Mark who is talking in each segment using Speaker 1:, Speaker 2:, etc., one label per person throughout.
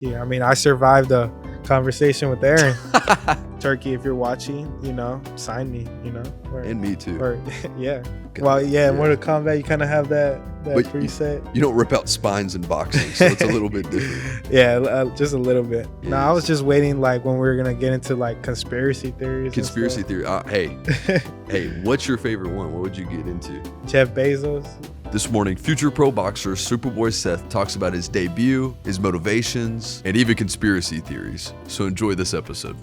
Speaker 1: Yeah, I mean, I survived a conversation with Aaron. Turkey, if you're watching, sign me, or,
Speaker 2: And me too.
Speaker 1: or yeah. Well, yeah, Mortal Kombat, you kind of have that
Speaker 2: But
Speaker 1: preset.
Speaker 2: You don't rip out spines in boxing, so it's a little bit different.
Speaker 1: Yeah, just a little bit.
Speaker 2: Yeah,
Speaker 1: No, I was just waiting, like, when we were gonna get into like conspiracy theories.
Speaker 2: Conspiracy theory. Hey, what's your favorite one? What would you get into?
Speaker 1: Jeff Bezos.
Speaker 2: This morning, future pro boxer Boy Seth talks about his debut, his motivations, and even conspiracy theories. So enjoy this episode.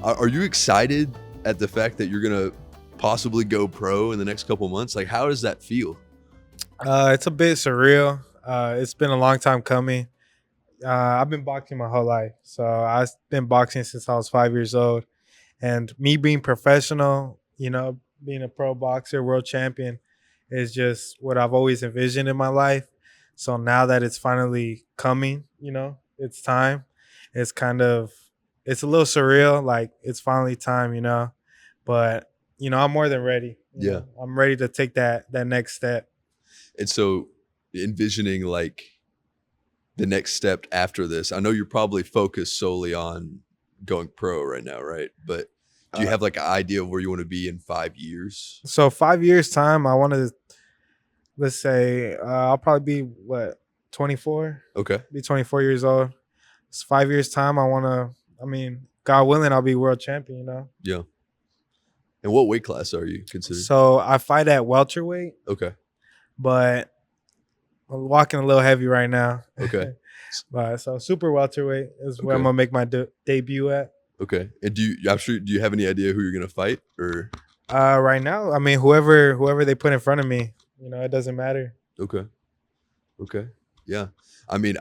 Speaker 2: Are you excited at the fact that you're gonna possibly go pro in the next couple months? Like, how does that feel?
Speaker 1: It's a bit surreal. It's been a long time coming. I've been boxing my whole life. So I've been boxing since I was 5 years old. And me being professional, being a pro boxer, world champion, is just what I've always envisioned in my life. So now that it's finally coming, it's time. It's it's a little surreal. Like, it's finally time, but, I'm more than ready.
Speaker 2: Yeah.
Speaker 1: I'm ready to take that next step.
Speaker 2: And so envisioning like the next step after this, I know you're probably focused solely on going pro right now, right? But do you have like an idea of where you want to be in 5 years?
Speaker 1: So 5 years time, I want to, let's say, I'll probably be 24.
Speaker 2: Okay.
Speaker 1: Be 24 years old. It's 5 years time. God willing, I'll be world champion,
Speaker 2: Yeah. And what weight class are you considering?
Speaker 1: So I fight at welterweight,
Speaker 2: Okay.
Speaker 1: but I'm walking a little heavy right now.
Speaker 2: Okay.
Speaker 1: But so super welterweight is where
Speaker 2: Okay.
Speaker 1: I'm gonna make my debut at.
Speaker 2: Okay. And do you have any idea who you're gonna fight or?
Speaker 1: Right now, I mean, whoever they put in front of me, it doesn't matter.
Speaker 2: Okay. Yeah. I mean,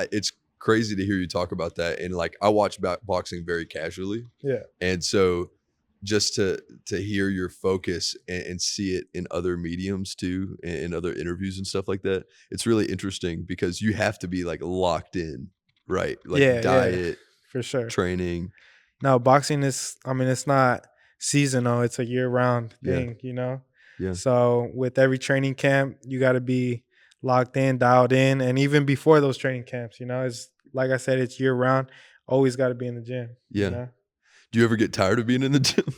Speaker 2: it's crazy to hear you talk about that. And like, I watch boxing very casually.
Speaker 1: Yeah.
Speaker 2: And so just to hear your focus and see it in other mediums too, and in other interviews and stuff like that, it's really interesting because you have to be like locked in, right? Like diet,
Speaker 1: for sure.
Speaker 2: training.
Speaker 1: No, boxing is, it's not seasonal. It's a year-round thing,
Speaker 2: Yeah.
Speaker 1: So with every training camp, you got to be locked in, dialed in. And even before those training camps, it's like I said, it's year-round. Always got to be in the gym.
Speaker 2: Yeah. Do you ever get tired of being in the gym?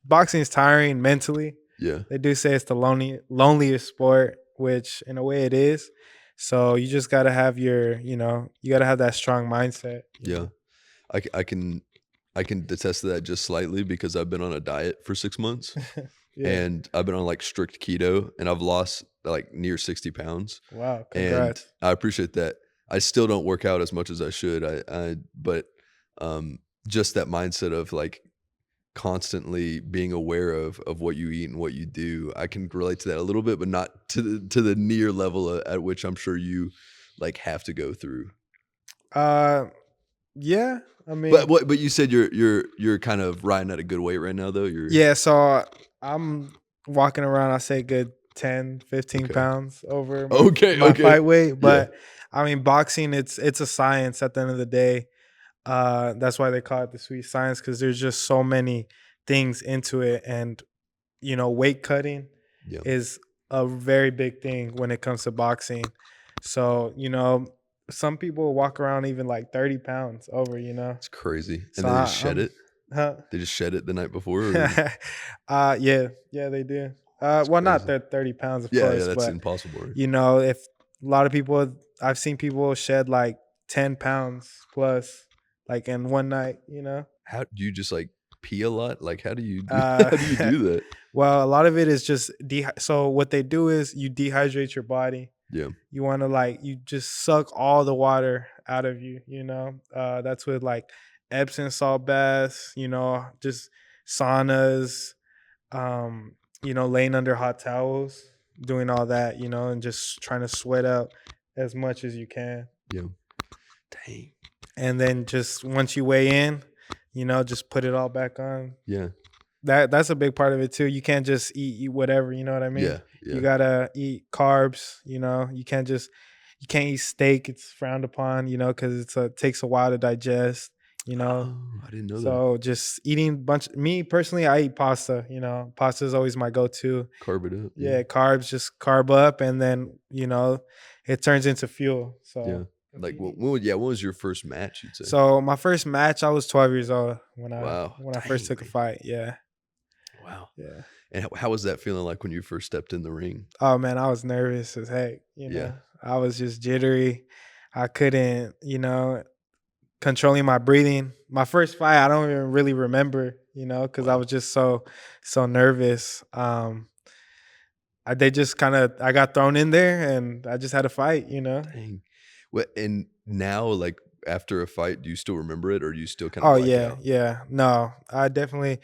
Speaker 1: Boxing is tiring mentally.
Speaker 2: Yeah.
Speaker 1: They do say it's the loneliest sport, which in a way it is. So you just got to have you got to have that strong mindset.
Speaker 2: Yeah. I can attest to that just slightly because I've been on a diet for 6 months.
Speaker 1: Yeah.
Speaker 2: And I've been on like strict keto and I've lost like near 60 pounds.
Speaker 1: Wow. Congrats.
Speaker 2: And I appreciate that. I still don't work out as much as I should. But just that mindset of like constantly being aware of what you eat and what you do. I can relate to that a little bit, but not to the near level at which I'm sure you like have to go through.
Speaker 1: Yeah. I mean,
Speaker 2: but you said you're kind of riding at a good weight right now though.
Speaker 1: Yeah, so I'm walking around, I say good 10, 15 pounds over my fight weight. But I mean, boxing, it's a science at the end of the day. That's why they call it the sweet science, because there's just so many things into it. And, weight cutting is a very big thing when it comes to boxing. So, some people walk around even like 30 pounds over,
Speaker 2: It's crazy. And
Speaker 1: So
Speaker 2: they just shed it?
Speaker 1: Huh?
Speaker 2: They just shed it the night before? Or?
Speaker 1: Yeah, they do. Well, not 30 pounds, of course.
Speaker 2: Yeah, that's
Speaker 1: but,
Speaker 2: impossible. Right?
Speaker 1: If a lot of people, I've seen people shed like 10 pounds plus, like in one night,
Speaker 2: How do you just like pee a lot? Like, how do you do that?
Speaker 1: Well, a lot of it is just, so what they do is you dehydrate your body.
Speaker 2: Yeah.
Speaker 1: You want to you just suck all the water out of you, that's with like Epsom salt baths, just saunas, laying under hot towels, doing all that, and just trying to sweat out as much as you can.
Speaker 2: Yeah. Dang.
Speaker 1: And then just once you weigh in, just put it all back on.
Speaker 2: Yeah.
Speaker 1: That's a big part of it too. You can't just eat whatever, you know what I mean?
Speaker 2: Yeah.
Speaker 1: You gotta eat carbs, you can't eat steak. It's frowned upon, because it takes a while to digest. you know.
Speaker 2: Oh, I didn't know that.
Speaker 1: So just eating bunch me personally, I eat pasta, you know. Pasta is always my go-to.
Speaker 2: Carb it up, yeah,
Speaker 1: Yeah, carbs, just carb up and then, it turns into fuel.
Speaker 2: yeah.
Speaker 1: So
Speaker 2: Like, when was your first match, you'd say?
Speaker 1: my first match, I was 12 years old when I
Speaker 2: Wow,
Speaker 1: when I first
Speaker 2: dang,
Speaker 1: took a
Speaker 2: man.
Speaker 1: fight. Yeah.
Speaker 2: Wow.
Speaker 1: Yeah.
Speaker 2: And how was that feeling like when you first stepped in the ring?
Speaker 1: Oh man, I was nervous as heck,
Speaker 2: Yeah,
Speaker 1: I was just jittery. I couldn't, controlling my breathing. My first fight, I don't even really remember, because I
Speaker 2: wow,
Speaker 1: was just so nervous. They just kind of I got thrown in there and I just had to fight.
Speaker 2: dang. What and now, like, after a fight, do you still remember it, or do you still kinda
Speaker 1: Oh
Speaker 2: black
Speaker 1: yeah,
Speaker 2: out?
Speaker 1: yeah. No, I definitely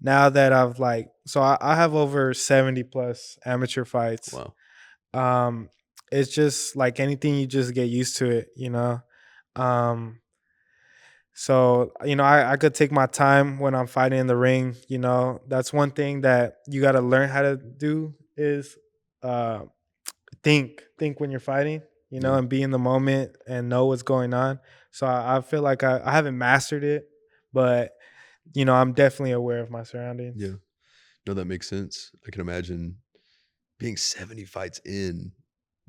Speaker 1: now that I've I have over 70 plus amateur fights.
Speaker 2: Wow,
Speaker 1: Um, it's just like anything, you just get used to it. Um, I could take my time when I'm fighting in the ring. That's one thing that you gotta learn how to do is uh think when you're fighting,
Speaker 2: yeah,
Speaker 1: and be in the moment and know what's going on. So I feel like I haven't mastered it, but I'm definitely aware of my surroundings.
Speaker 2: yeah. No, that makes sense. I can imagine being 70 fights in.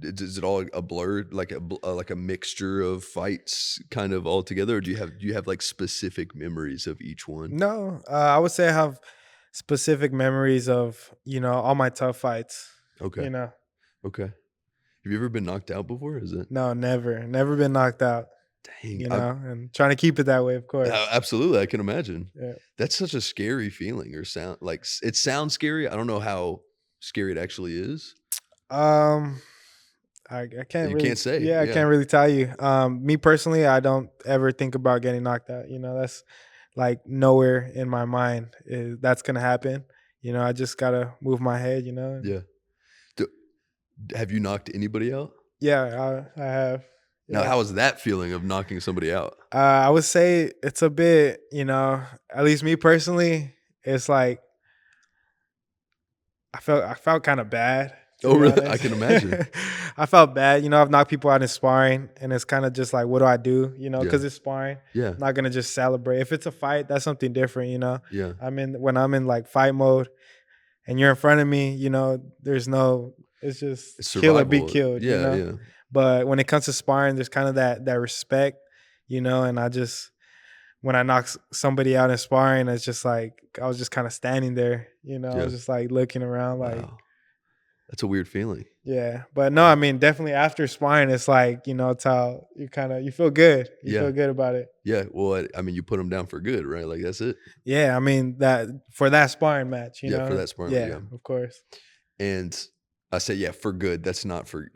Speaker 2: Is it all a blur, like a mixture of fights kind of all together, or do you have, like, specific memories of each one?
Speaker 1: No, I would say I have specific memories of all my tough fights.
Speaker 2: Okay,
Speaker 1: You know,
Speaker 2: okay. Have you ever been knocked out before? Is it
Speaker 1: no, never been knocked out.
Speaker 2: dang,
Speaker 1: And trying to keep it that way, of course.
Speaker 2: absolutely, I can imagine.
Speaker 1: Yeah.
Speaker 2: That's such a scary feeling or sound like, it sounds scary. I don't know how scary it actually is.
Speaker 1: Um, I can't
Speaker 2: You
Speaker 1: really,
Speaker 2: can't say,
Speaker 1: yeah, I
Speaker 2: yeah,
Speaker 1: can't really tell you. Me personally, I don't ever think about getting knocked out. That's like nowhere in my mind that's gonna happen. I just gotta move my head. And
Speaker 2: yeah. Do have you knocked anybody out?
Speaker 1: yeah, I have.
Speaker 2: Now,
Speaker 1: Yeah.
Speaker 2: how was that feeling of knocking somebody out?
Speaker 1: I would say it's a bit, at least me personally, it's like I felt kind of bad, to
Speaker 2: Oh,
Speaker 1: be
Speaker 2: really? I
Speaker 1: honest.
Speaker 2: can imagine.
Speaker 1: I felt bad. I've knocked people out in sparring, and it's kind of just like, what do I do?
Speaker 2: Yeah,
Speaker 1: Because it's sparring.
Speaker 2: yeah,
Speaker 1: I'm not gonna just celebrate. If it's a fight, that's something different.
Speaker 2: yeah.
Speaker 1: When I'm in like fight mode, and you're in front of me. There's no. It's just
Speaker 2: It's
Speaker 1: kill or be
Speaker 2: survival.
Speaker 1: killed.
Speaker 2: Yeah, yeah,
Speaker 1: But when it comes to sparring, there's kind of that respect. And I just when I knock somebody out in sparring, it's just like I was just kind of standing there. I
Speaker 2: yeah.
Speaker 1: was just like looking around, like.
Speaker 2: Wow. That's a weird feeling.
Speaker 1: Yeah, but no, I
Speaker 2: Wow.
Speaker 1: mean, definitely after sparring, it's like, it's how you feel good. You
Speaker 2: Yeah,
Speaker 1: feel good about it.
Speaker 2: yeah. Well, I mean, you put them down for good, right? Like, that's it?
Speaker 1: Yeah, I mean that for that sparring match,
Speaker 2: Yeah, for that sparring,
Speaker 1: Yeah,
Speaker 2: yeah.
Speaker 1: of course.
Speaker 2: And I say, yeah, for good. That's not for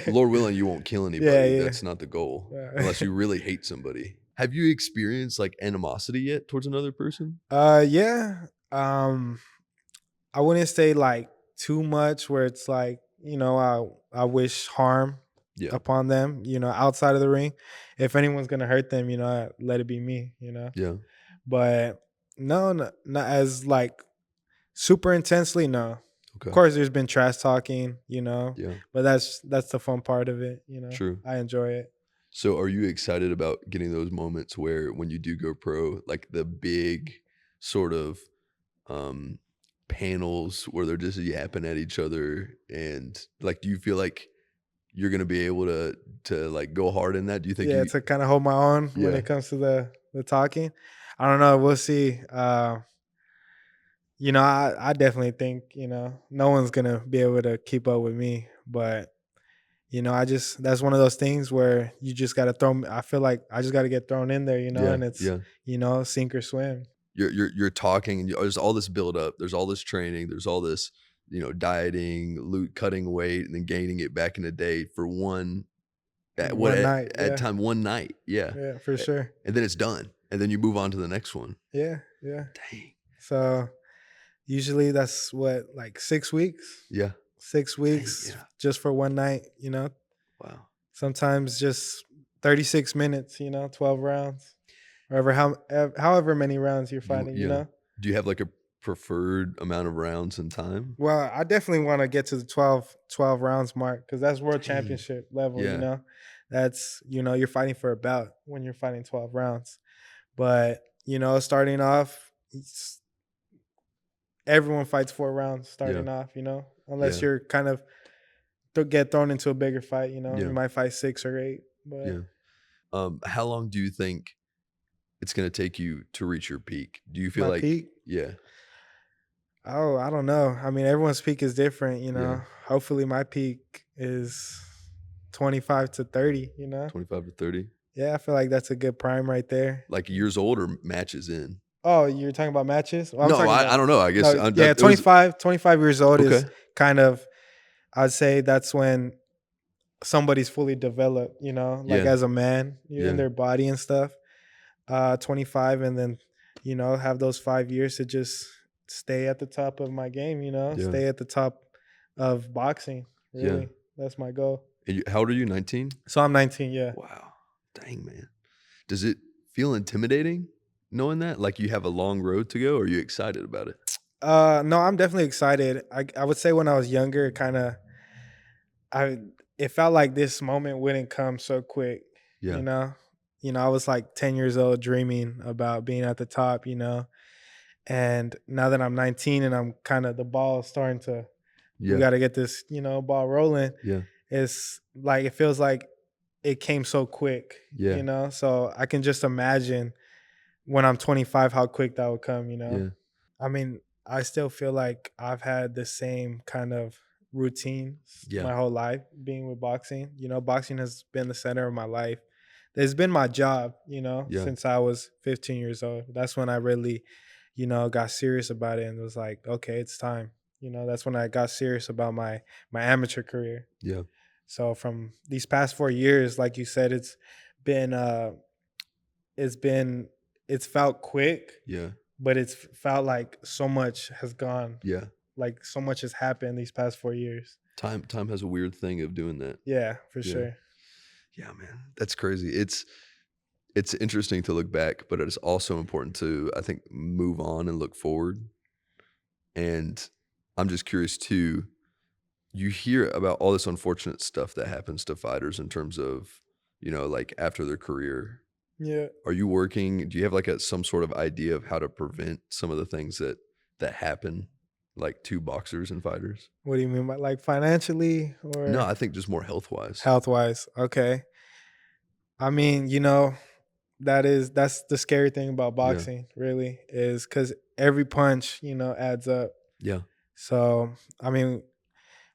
Speaker 2: Lord willing, you won't kill
Speaker 1: Yeah,
Speaker 2: anybody.
Speaker 1: yeah.
Speaker 2: That's not the goal,
Speaker 1: Yeah.
Speaker 2: unless you really hate somebody. Have you experienced, like, animosity yet towards another person?
Speaker 1: Yeah. I wouldn't say like too much where it's like, I wish harm
Speaker 2: Yeah,
Speaker 1: upon them, outside of the ring. If anyone's gonna hurt them, I let it be me.
Speaker 2: yeah,
Speaker 1: But no, not as like super intensely, no. Of
Speaker 2: okay,
Speaker 1: course, there's been trash talking,
Speaker 2: yeah,
Speaker 1: but that's the fun part of it.
Speaker 2: true.
Speaker 1: I enjoy it.
Speaker 2: So, are you excited about getting those moments where when you do go pro, like the big sort of um panels where they're just yapping at each other, and like, do you feel like you're gonna be able to like go hard in that? Do you think
Speaker 1: Yeah,
Speaker 2: you
Speaker 1: to kind of hold my own when
Speaker 2: yeah,
Speaker 1: it comes to the talking. I don't know. We'll see. I definitely think no one's gonna be able to keep up with me, but I just that's one of those things where you just gotta throw. I feel like I just gotta get thrown in there,
Speaker 2: yeah,
Speaker 1: and it's
Speaker 2: yeah.
Speaker 1: sink or swim.
Speaker 2: You're talking, and there's all this build up, there's all this training, there's all this, dieting, cutting weight, and then gaining it back in a day for one at what
Speaker 1: One night,
Speaker 2: at
Speaker 1: yeah,
Speaker 2: time one night, yeah,
Speaker 1: yeah, for sure.
Speaker 2: and then it's done, and then you move on to the next one.
Speaker 1: Yeah, yeah.
Speaker 2: Dang,
Speaker 1: So usually that's what, like 6 weeks?
Speaker 2: yeah,
Speaker 1: Six
Speaker 2: dang,
Speaker 1: weeks
Speaker 2: yeah,
Speaker 1: just for one night.
Speaker 2: wow,
Speaker 1: Sometimes just 36 minutes, 12 rounds. However many rounds you're fighting, you
Speaker 2: yeah.
Speaker 1: know?
Speaker 2: Do you have like a preferred amount of rounds and time?
Speaker 1: Well, I definitely want to get to the 12 rounds mark because that's world
Speaker 2: Dang,
Speaker 1: championship level.
Speaker 2: yeah,
Speaker 1: That's, you're fighting for a belt when you're fighting 12 rounds. But starting off, everyone fights 4 rounds
Speaker 2: Yeah.
Speaker 1: starting off. Unless
Speaker 2: Yeah.
Speaker 1: you're kind of get thrown into a bigger fight. You
Speaker 2: Yeah.
Speaker 1: might fight 6 or 8. But
Speaker 2: Yeah. How long do you think it's gonna take you to reach your peak? Do you feel
Speaker 1: my
Speaker 2: like
Speaker 1: peak,
Speaker 2: yeah,
Speaker 1: oh, I don't know. I mean, everyone's peak is different.
Speaker 2: yeah,
Speaker 1: Hopefully, my peak is 25 to 30.
Speaker 2: 25 to 30?
Speaker 1: Yeah, I feel like that's a good prime right there.
Speaker 2: Like years old or matches in?
Speaker 1: Oh, you're talking about matches? Well, I'm
Speaker 2: No,
Speaker 1: talking
Speaker 2: I
Speaker 1: about
Speaker 2: don't know, I guess,
Speaker 1: no. Yeah,
Speaker 2: that it was
Speaker 1: 25 years old is
Speaker 2: okay,
Speaker 1: kind of. I'd say that's when somebody's fully developed. Like
Speaker 2: yeah,
Speaker 1: as a man, you're in
Speaker 2: yeah,
Speaker 1: their body and stuff. 25, and then have those 5 years to just stay at the top of my game.
Speaker 2: yeah,
Speaker 1: Stay at the top of boxing.
Speaker 2: yeah,
Speaker 1: Really, that's my goal.
Speaker 2: and how old are you, 19?
Speaker 1: So I'm 19. Yeah.
Speaker 2: Wow, dang, man. Does it feel intimidating knowing that? Like you have a long road to go, or are you excited about it?
Speaker 1: No, I'm definitely excited. I would say when I was younger, I it felt like this moment wouldn't come so quick.
Speaker 2: Yeah,
Speaker 1: You know, I was like 10 years old dreaming about being at the top. And now that I'm 19 and I'm kind of the ball starting to, we
Speaker 2: yeah,
Speaker 1: got to get this, ball rolling.
Speaker 2: yeah,
Speaker 1: It's like it feels like it came so quick.
Speaker 2: yeah,
Speaker 1: So I can just imagine when I'm 25 how quick that would come.
Speaker 2: yeah,
Speaker 1: I mean, I still feel like I've had the same kind of routine
Speaker 2: yeah,
Speaker 1: my whole life being with boxing. Boxing has been the center of my life. It's been my job,
Speaker 2: yeah,
Speaker 1: since I was 15 years old. That's when I really, got serious about it and was like, okay, it's time. That's when I got serious about my amateur career.
Speaker 2: yeah,
Speaker 1: So from these past 4 years, like you said, been it's been it's felt quick,
Speaker 2: yeah,
Speaker 1: but it's felt like so much has gone,
Speaker 2: yeah.
Speaker 1: like so much has happened these past 4 years.
Speaker 2: Time has a weird thing of doing that.
Speaker 1: Yeah, for
Speaker 2: Yeah.
Speaker 1: sure.
Speaker 2: Yeah, man. That's crazy. It's interesting to look back, but it's also important to, I think, move on and look forward. And I'm just curious too, you hear about all this unfortunate stuff that happens to fighters in terms of, like after their career.
Speaker 1: Yeah.
Speaker 2: Are you working? Do you have like some sort of idea of how to prevent some of the things that happen like to boxers and fighters?
Speaker 1: What do you mean by like financially
Speaker 2: No,
Speaker 1: or
Speaker 2: I think just more health wise.
Speaker 1: health wise? Okay. I mean, that's the scary thing about
Speaker 2: Yeah.
Speaker 1: boxing, really, is because every punch, adds up.
Speaker 2: Yeah.
Speaker 1: So, I mean,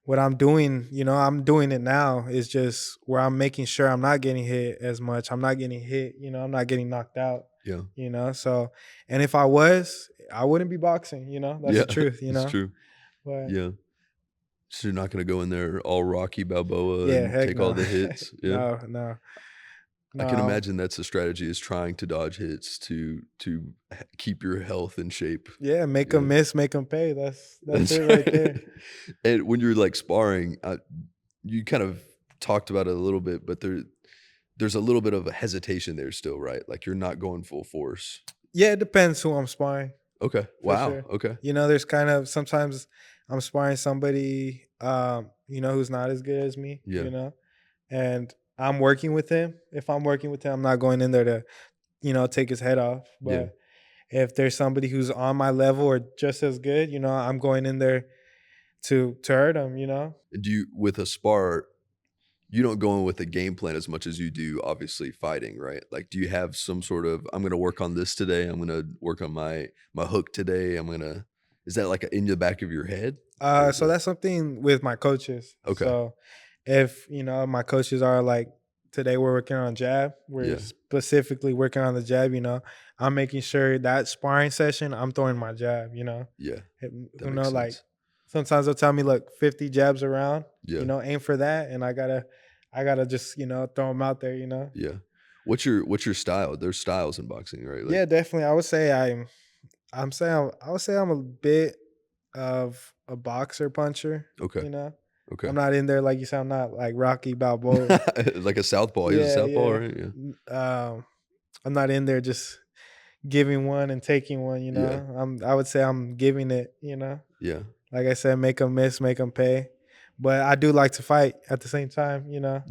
Speaker 1: what I'm doing, I'm doing it now is just where I'm making sure I'm not getting hit as much. I'm not getting hit, I'm not getting knocked out,
Speaker 2: Yeah.
Speaker 1: So, and if I was, I wouldn't be boxing, that's
Speaker 2: Yeah.
Speaker 1: the truth,
Speaker 2: It's true.
Speaker 1: but
Speaker 2: Yeah. So you're not gonna go in there all Rocky Balboa
Speaker 1: yeah,
Speaker 2: and
Speaker 1: heck
Speaker 2: take all
Speaker 1: no.
Speaker 2: the hits? Yeah.
Speaker 1: No, no,
Speaker 2: I can
Speaker 1: no.
Speaker 2: imagine that's a strategy is trying to dodge hits to keep your health in shape.
Speaker 1: Yeah, make them
Speaker 2: Yeah.
Speaker 1: miss, make them pay. That's
Speaker 2: That's
Speaker 1: it right
Speaker 2: right.
Speaker 1: there.
Speaker 2: And when you're, like, sparring, you kind of talked about it a little bit, but there's a little bit of a hesitation there still, right? Like, you're not going full force.
Speaker 1: Yeah, it depends who I'm sparring,
Speaker 2: Okay.
Speaker 1: for
Speaker 2: Wow.
Speaker 1: sure.
Speaker 2: Okay.
Speaker 1: There's kind of sometimes I'm sparring somebody, who's not as good as me,
Speaker 2: Yeah.
Speaker 1: and I'm working with him. If I'm working with him, I'm not going in there to, take his head off.
Speaker 2: Yeah.
Speaker 1: But if there's somebody who's on my level or just as good, I'm going in there to hurt him.
Speaker 2: Do you with a spar, you don't go in with a game plan as much as you do obviously fighting, right? Like, do you have some sort of, "I'm gonna work on this today, I'm gonna work on my hook today, I'm gonna" is that, like, in the back of your head? Or is
Speaker 1: So
Speaker 2: that
Speaker 1: that's something with my coaches.
Speaker 2: okay.
Speaker 1: So if my coaches are like, today we're working on jab, we're
Speaker 2: Yeah.
Speaker 1: specifically working on the jab. I'm making sure that sparring session I'm throwing my jab.
Speaker 2: Yeah. That makes
Speaker 1: Like
Speaker 2: sense.
Speaker 1: sometimes they'll tell me, look, 50 jabs around.
Speaker 2: Yeah.
Speaker 1: Aim for that, and I gotta just throw them out there.
Speaker 2: Yeah. What's your style? There's styles in boxing, right? Like
Speaker 1: Yeah, definitely. I would say I would say I'm a bit of a boxer puncher.
Speaker 2: okay.
Speaker 1: You know,
Speaker 2: Okay.
Speaker 1: I'm not in there like you said. I'm not like Rocky Balboa.
Speaker 2: Like a southpaw. He's a
Speaker 1: Yeah,
Speaker 2: southpaw,
Speaker 1: yeah.
Speaker 2: right? Yeah.
Speaker 1: I'm not in there just giving one and taking one.
Speaker 2: Yeah.
Speaker 1: I would say I'm giving it.
Speaker 2: Yeah.
Speaker 1: Like I said, make them miss, make them pay. But I do like to fight at the same time.
Speaker 2: Yeah.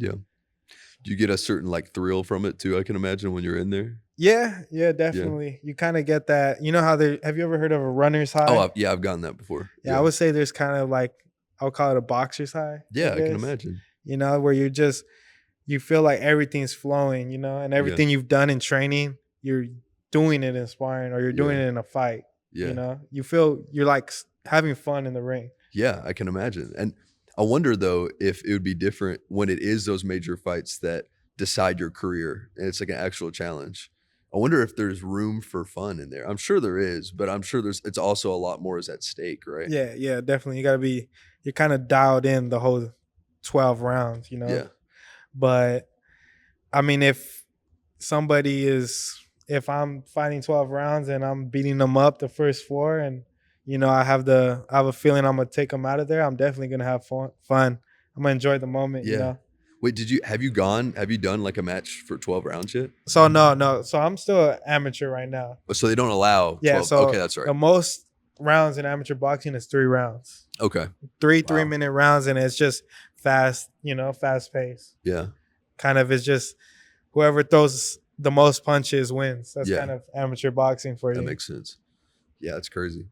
Speaker 2: Do you get a certain like thrill from it too? I can imagine when you're in there.
Speaker 1: Yeah, yeah,
Speaker 2: Yeah.
Speaker 1: definitely. You kind of get that. You know how there? Have you ever heard of a runner's
Speaker 2: Oh,
Speaker 1: high?
Speaker 2: yeah, I've gotten that before.
Speaker 1: Yeah, I
Speaker 2: Yeah.
Speaker 1: would say there's kind of like I'll call it a boxer's high. I
Speaker 2: Yeah, I can
Speaker 1: guess.
Speaker 2: imagine.
Speaker 1: You know, where you feel like everything's flowing. You know, and
Speaker 2: Yeah.
Speaker 1: everything you've done in training, you're doing it in sparring or you're doing
Speaker 2: Yeah.
Speaker 1: it in a fight. You
Speaker 2: Yeah.
Speaker 1: know, you feel you're like having fun in the ring.
Speaker 2: Yeah, I can imagine. And I wonder though if it would be different when it is those major fights that decide your career and it's like an actual challenge. I wonder if there's room for fun in there. I'm sure there is, but I'm sure it's also a lot more is at stake, right?
Speaker 1: Yeah, yeah, definitely. You gotta be you're kind of dialed in the whole 12 rounds, you know.
Speaker 2: Yeah.
Speaker 1: But I mean, if I'm fighting 12 rounds and I'm beating them up the first four, and you know I have a feeling I'm gonna take them out of there, I'm definitely gonna have fun. I'm gonna enjoy the moment, you
Speaker 2: Yeah.
Speaker 1: know.
Speaker 2: Wait, have you done like a match for 12 rounds yet?
Speaker 1: So no, so I'm still an amateur right now.
Speaker 2: Oh, so they don't allow
Speaker 1: Yeah,
Speaker 2: 12.
Speaker 1: so
Speaker 2: Okay, that's right.
Speaker 1: the most rounds in amateur boxing is 3 rounds,
Speaker 2: Okay.
Speaker 1: three
Speaker 2: Wow.
Speaker 1: 3-minute rounds, and it's just fast, you know, fast pace.
Speaker 2: Yeah.
Speaker 1: Kind of, it's just whoever throws the most punches wins. That's
Speaker 2: Yeah.
Speaker 1: kind of amateur boxing for you.
Speaker 2: That makes sense. Yeah, that's crazy.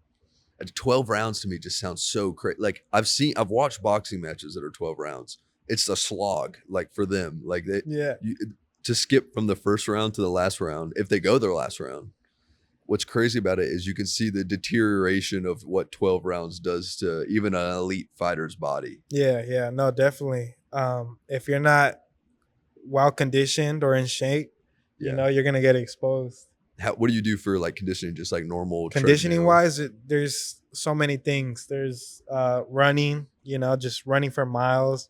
Speaker 2: 12 rounds to me just sounds so crazy. Like I've watched boxing matches that are 12 rounds. It's a slog, like for them. Like
Speaker 1: Yeah.
Speaker 2: to skip from the first round to the last round, if they go their last round. What's crazy about it is you can see the deterioration of what 12 rounds does to even an elite fighter's body.
Speaker 1: Yeah, no, definitely. If you're not well conditioned or in shape,
Speaker 2: Yeah.
Speaker 1: you know, you're gonna get exposed.
Speaker 2: What do you do for like conditioning? Just like normal
Speaker 1: Conditioning
Speaker 2: treadmill?
Speaker 1: wise, there's so many things. There's running, you know, just running for miles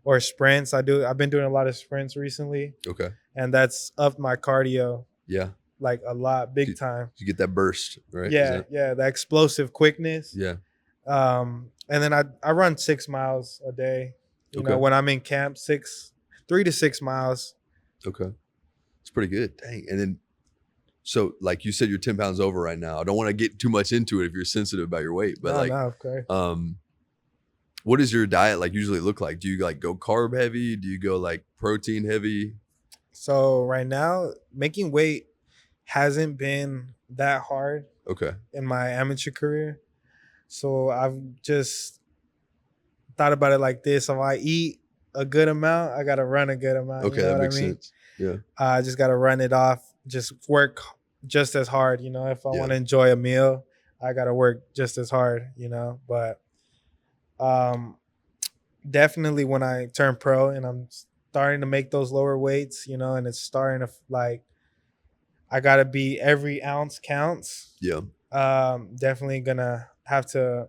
Speaker 1: or sprints. I've been doing a lot of sprints recently,
Speaker 2: Okay.
Speaker 1: and that's upped my cardio
Speaker 2: Yeah.
Speaker 1: like a lot, big time.
Speaker 2: You get that burst, right?
Speaker 1: Yeah, yeah, the explosive quickness.
Speaker 2: Yeah.
Speaker 1: And then I run 6 miles a day. You
Speaker 2: Okay.
Speaker 1: know, when I'm in camp, 3 to 6 miles.
Speaker 2: Okay. It's pretty good. Dang. And then, so like you said, you're 10 pounds over right now. I don't want to get too much into it if you're sensitive about your weight, but
Speaker 1: No, of course.
Speaker 2: what does your diet like usually look like? Do you like go carb heavy? Do you go like protein heavy?
Speaker 1: So right now, making weight hasn't been that hard
Speaker 2: Okay.
Speaker 1: in my amateur career. So I've just thought about it like this. If I eat a good amount, I gotta run a good amount.
Speaker 2: Okay,
Speaker 1: you know
Speaker 2: that
Speaker 1: what
Speaker 2: makes
Speaker 1: I mean?
Speaker 2: sense. Yeah.
Speaker 1: I just gotta run it off. Just work just as hard. You know, if I
Speaker 2: Yeah.
Speaker 1: want to enjoy a meal, I gotta work just as hard. You know, but definitely when I turn pro and I'm starting to make those lower weights, you know, and it's starting to like I gotta be every ounce counts.
Speaker 2: Yeah.
Speaker 1: Definitely gonna have to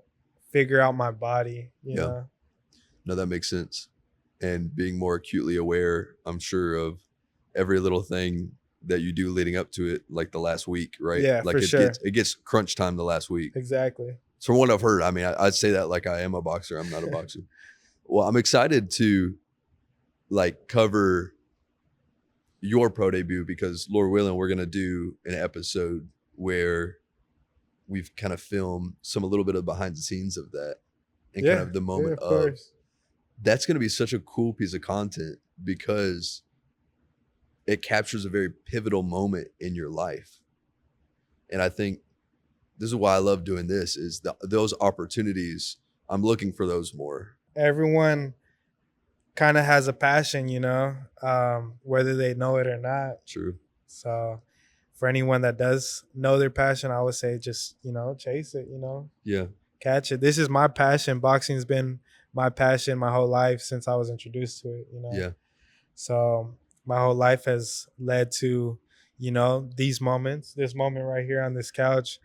Speaker 1: figure out my body, you
Speaker 2: Yeah.
Speaker 1: know.
Speaker 2: No, that makes sense. And being more acutely aware, I'm sure, of every little thing that you do leading up to it, like the last week, right?
Speaker 1: Yeah,
Speaker 2: like
Speaker 1: for sure.
Speaker 2: it gets crunch time the last week.
Speaker 1: Exactly.
Speaker 2: So from what I've heard, I mean, I'd say that like I am a boxer. I'm not a boxer. Well, I'm excited to like cover your pro debut because Lord willing, we're gonna do an episode where we've kind of filmed a little bit of behind the scenes of that and kind of the moment
Speaker 1: of
Speaker 2: of
Speaker 1: course.
Speaker 2: that's going to be such a cool piece of content because it captures a very pivotal moment in your life. And I think this is why I love doing this is those opportunities. I'm looking for those more.
Speaker 1: Everyone kind of has a passion, you know, whether they know it or not.
Speaker 2: True.
Speaker 1: So for anyone that does know their passion, I would say just, you know, chase it, you know,
Speaker 2: Yeah.
Speaker 1: catch it. This is my passion. Boxing's been my passion my whole life since I was introduced to it, you know.
Speaker 2: Yeah.
Speaker 1: So my whole life has led to, you know, this moment right here on this couch.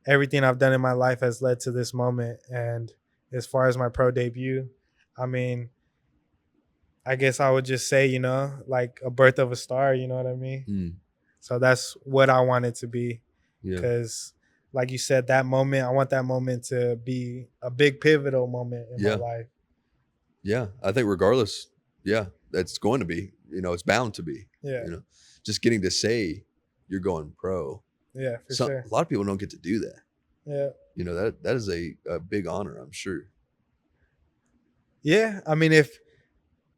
Speaker 1: Everything I've done in my life has led to this moment. And as far as my pro debut, I mean, I guess I would just say, you know, like a birth of a star, you know what I mean? So that's what I want it to be.
Speaker 2: Yeah.
Speaker 1: Because like you said, that moment, I want that moment to be a big pivotal moment in my life.
Speaker 2: Yeah. I think regardless, that's going to be, you know, it's bound to be.
Speaker 1: Yeah.
Speaker 2: You know, just getting to say you're going pro.
Speaker 1: Yeah, for sure.
Speaker 2: A lot of people don't get to do that.
Speaker 1: Yeah.
Speaker 2: You know, that is a big honor, I'm sure.
Speaker 1: Yeah. I mean, if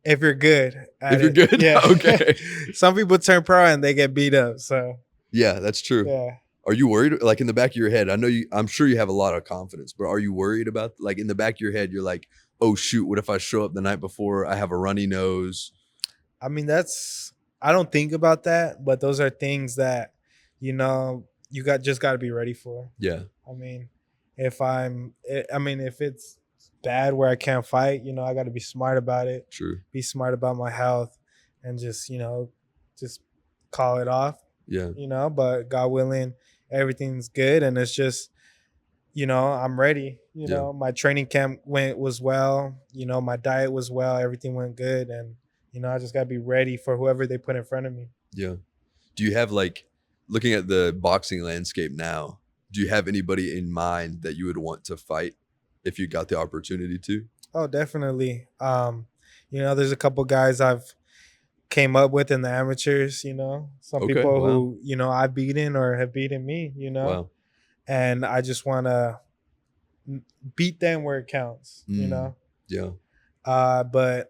Speaker 1: if you're good
Speaker 2: If
Speaker 1: at
Speaker 2: you're
Speaker 1: it.
Speaker 2: good?
Speaker 1: Yeah.
Speaker 2: Okay.
Speaker 1: Some people turn pro and they get beat up. So
Speaker 2: Yeah, that's true.
Speaker 1: yeah.
Speaker 2: Are you worried? Like in the back of your head, I'm sure you have a lot of confidence, but are you worried about, like, in the back of your head, you're like, oh shoot, what if I show up the night before? I have a runny nose.
Speaker 1: I mean, I don't think about that, but those are things that, just got to be ready for.
Speaker 2: Yeah,
Speaker 1: I mean, if it's bad where I can't fight, I got to be smart about it,
Speaker 2: true.
Speaker 1: be smart about my health, and just call it off,
Speaker 2: Yeah,
Speaker 1: but God willing, everything's good. And it's just, I'm ready.
Speaker 2: Yeah.
Speaker 1: My training camp was well, my diet was well, everything went good. And, I just got to be ready for whoever they put in front of me.
Speaker 2: yeah. Do you have, like, looking at the boxing landscape now, do you have anybody in mind that you would want to fight if you got the opportunity to?
Speaker 1: Oh, definitely. There's a couple guys I've came up with in the amateurs, some
Speaker 2: Okay,
Speaker 1: people
Speaker 2: wow.
Speaker 1: who, I've beaten or have beaten me,
Speaker 2: Wow.
Speaker 1: and I just want to beat them where it counts,
Speaker 2: Yeah,
Speaker 1: but,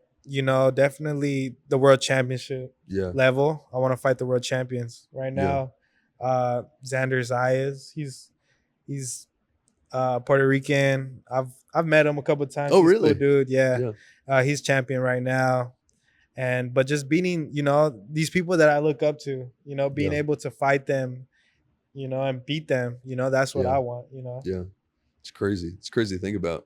Speaker 1: definitely the world championship
Speaker 2: yeah,
Speaker 1: level. I want to fight the world champions right
Speaker 2: Yeah.
Speaker 1: now. Xander Zayas, he's Puerto Rican. I've met him a couple of times.
Speaker 2: Oh,
Speaker 1: He's a
Speaker 2: really?
Speaker 1: cool dude. Yeah.
Speaker 2: Yeah.
Speaker 1: He's champion right now. But just beating, these people that I look up to, being
Speaker 2: Yeah.
Speaker 1: able to fight them, and beat them, that's what
Speaker 2: Yeah.
Speaker 1: I want,
Speaker 2: Yeah. It's crazy. It's crazy to think about.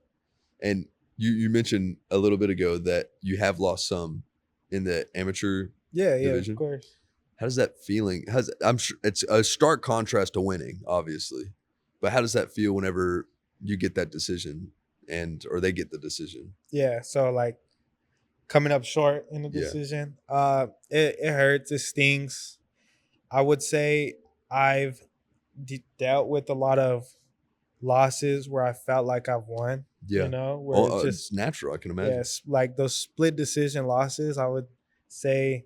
Speaker 2: And you mentioned a little bit ago that you have lost some in the amateur
Speaker 1: Yeah,
Speaker 2: division.
Speaker 1: of course.
Speaker 2: How's that feeling? I'm sure it's a stark contrast to winning, obviously. But how does that feel whenever you get that decision or they get the decision?
Speaker 1: Yeah. So like coming up short in the
Speaker 2: Yeah.
Speaker 1: decision, it hurts, it stings. I would say I've dealt with a lot of losses where I felt like I've won.
Speaker 2: Yeah.
Speaker 1: Where it's
Speaker 2: it's
Speaker 1: just
Speaker 2: natural, I can imagine.
Speaker 1: yes, like those split decision losses. I would say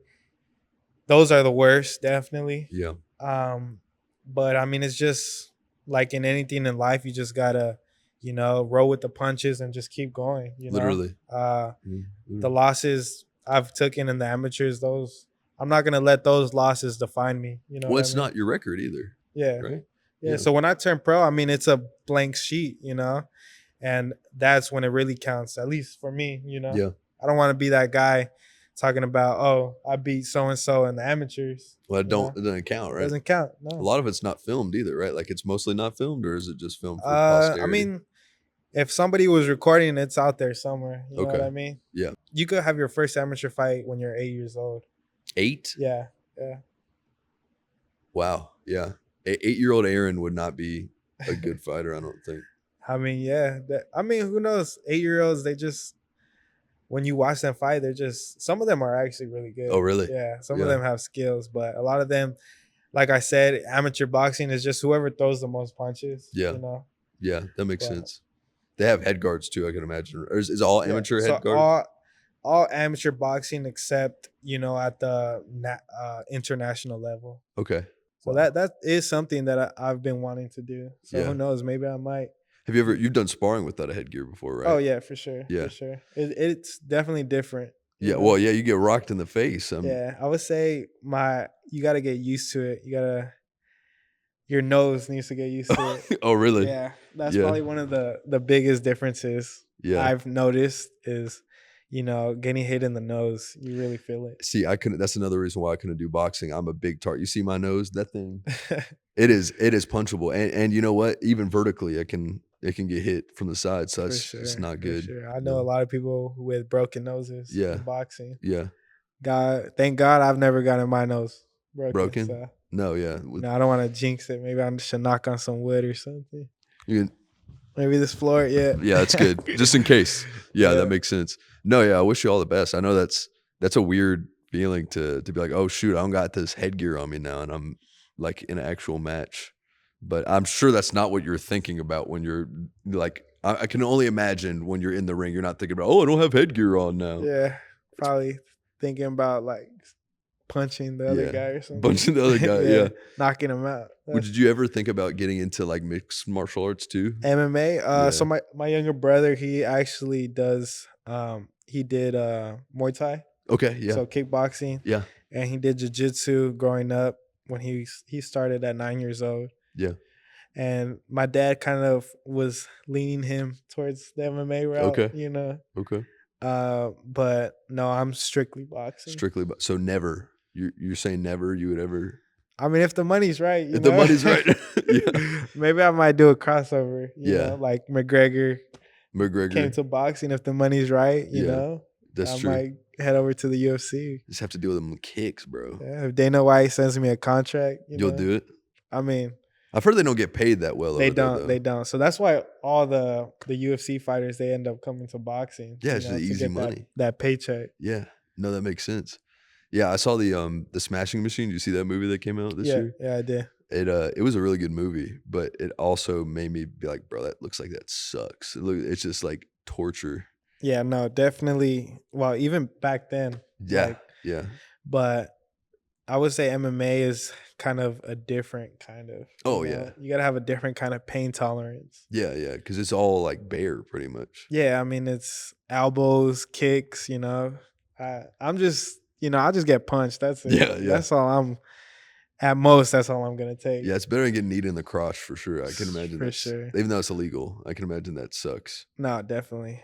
Speaker 1: those are the worst, definitely.
Speaker 2: Yeah.
Speaker 1: But I mean, it's just like in anything in life, you just gotta, roll with the punches and just keep going.
Speaker 2: Literally.
Speaker 1: The losses I've taken in the amateurs, those I'm not gonna let those losses define me.
Speaker 2: Well, it's not your record either.
Speaker 1: Yeah.
Speaker 2: Right.
Speaker 1: Yeah. So when I turn pro, I mean, it's a blank sheet, and that's when it really counts, at least for me,
Speaker 2: Yeah.
Speaker 1: I don't want to be that guy talking about, oh, I beat so-and-so in the amateurs.
Speaker 2: Well, it doesn't count,
Speaker 1: It
Speaker 2: right?
Speaker 1: doesn't count. No.
Speaker 2: A lot of it's not filmed either, right? Like it's mostly not filmed, or is it just filmed for posterity?
Speaker 1: I mean, if somebody was recording, it's out there somewhere. You know what
Speaker 2: Okay.
Speaker 1: I mean?
Speaker 2: Yeah.
Speaker 1: You could have your first amateur fight when you're 8 years old.
Speaker 2: 8?
Speaker 1: Yeah. Yeah.
Speaker 2: Wow. Yeah. 8-year-old Aaron would not be a good fighter, I don't think.
Speaker 1: I mean, yeah. Who knows? 8-year-olds, they just, when you watch them fight, some of them are actually really good.
Speaker 2: Oh, really?
Speaker 1: Yeah. Some of them have skills, but a lot of them, like I said, amateur boxing is just whoever throws the most punches.
Speaker 2: Yeah. Yeah, that makes sense. They have head guards too, I can imagine. Or is all amateur head guards?
Speaker 1: All amateur boxing except, at the international level.
Speaker 2: Okay.
Speaker 1: So that is something that I've been wanting to do. So who knows? Maybe I might.
Speaker 2: Have you've done sparring without a headgear before, right?
Speaker 1: Oh yeah, for sure.
Speaker 2: Yeah.
Speaker 1: For sure. It's definitely different.
Speaker 2: Yeah. Well, yeah, you get rocked in the face.
Speaker 1: Yeah. I would say you got to get used to it. Your nose needs to get used to it.
Speaker 2: Oh, really?
Speaker 1: Yeah. That's probably one of the biggest differences I've noticed is, getting hit in the nose. You really feel it.
Speaker 2: See, that's another reason why I couldn't do boxing. I'm a big target. You see my nose? That thing. It is punchable. And you know what? Even vertically, it can get hit from the side. So it's not good.
Speaker 1: Sure. I know a lot of people with broken noses in boxing.
Speaker 2: Yeah.
Speaker 1: Thank God I've never gotten my nose broken. So.
Speaker 2: No, yeah.
Speaker 1: No, I don't want to jinx it. Maybe I should knock on some wood or something.
Speaker 2: Maybe
Speaker 1: this floor, yeah.
Speaker 2: Yeah, that's good. Just in case. Yeah, that makes sense. No, yeah, I wish you all the best. I know that's a weird feeling to be like, oh shoot, I don't got this headgear on me now, and I'm like in an actual match. But I'm sure that's not what you're thinking about when you're like, I can only imagine when you're in the ring, you're not thinking about, oh, I don't have headgear on now.
Speaker 1: Yeah, probably thinking about like punching the other guy or something.
Speaker 2: Punching the other guy, yeah.
Speaker 1: Knocking him out.
Speaker 2: Did you ever think about getting into like mixed martial arts too?
Speaker 1: MMA? So my younger brother, he actually does, he did Muay Thai.
Speaker 2: Okay, yeah.
Speaker 1: So kickboxing,
Speaker 2: Yeah.
Speaker 1: and he did jiu-jitsu growing up when he started at 9 years old.
Speaker 2: Yeah.
Speaker 1: And my dad kind of was leaning him towards the MMA route,
Speaker 2: Okay. Okay.
Speaker 1: But no, I'm strictly boxing.
Speaker 2: Strictly so never. You're saying never you would ever
Speaker 1: I mean, if the money's right,
Speaker 2: if the money's right. Yeah.
Speaker 1: maybe I might do a crossover,
Speaker 2: Yeah.
Speaker 1: like McGregor came
Speaker 2: McGregor.
Speaker 1: to boxing. If the money's right,
Speaker 2: Yeah. That's
Speaker 1: I
Speaker 2: true.
Speaker 1: might head over to the UFC.
Speaker 2: Just have to deal with them kicks, bro.
Speaker 1: Yeah, if Dana White sends me a contract,
Speaker 2: You'll do it?
Speaker 1: I mean,
Speaker 2: I've heard they don't get paid that well
Speaker 1: they
Speaker 2: over there,
Speaker 1: don't.
Speaker 2: though.
Speaker 1: They don't. So that's why all the UFC fighters, they end up coming to boxing.
Speaker 2: Yeah, it's just
Speaker 1: to
Speaker 2: easy
Speaker 1: get
Speaker 2: money.
Speaker 1: That paycheck.
Speaker 2: Yeah. No, that makes sense. Yeah, I saw the Smashing Machine. Did you see that movie that came out this year?
Speaker 1: Yeah, I did.
Speaker 2: It was a really good movie, but it also made me be like, bro, that looks like that sucks. It's just like torture.
Speaker 1: Yeah, no, definitely. Well, even back then.
Speaker 2: Yeah, yeah.
Speaker 1: But I would say MMA is kind of a different kind of.
Speaker 2: Oh, yeah.
Speaker 1: You got to have a different kind of pain tolerance.
Speaker 2: Yeah, yeah, because it's all like bare, pretty much.
Speaker 1: Yeah, I mean, it's elbows, kicks, I'm just, I just get punched. That's it.
Speaker 2: Yeah, yeah.
Speaker 1: That's all I'm, at most, that's all I'm going to take.
Speaker 2: Yeah, it's better than getting kneed in the crotch for sure. I can imagine
Speaker 1: For sure.
Speaker 2: Even though it's illegal, I can imagine that sucks.
Speaker 1: No, definitely.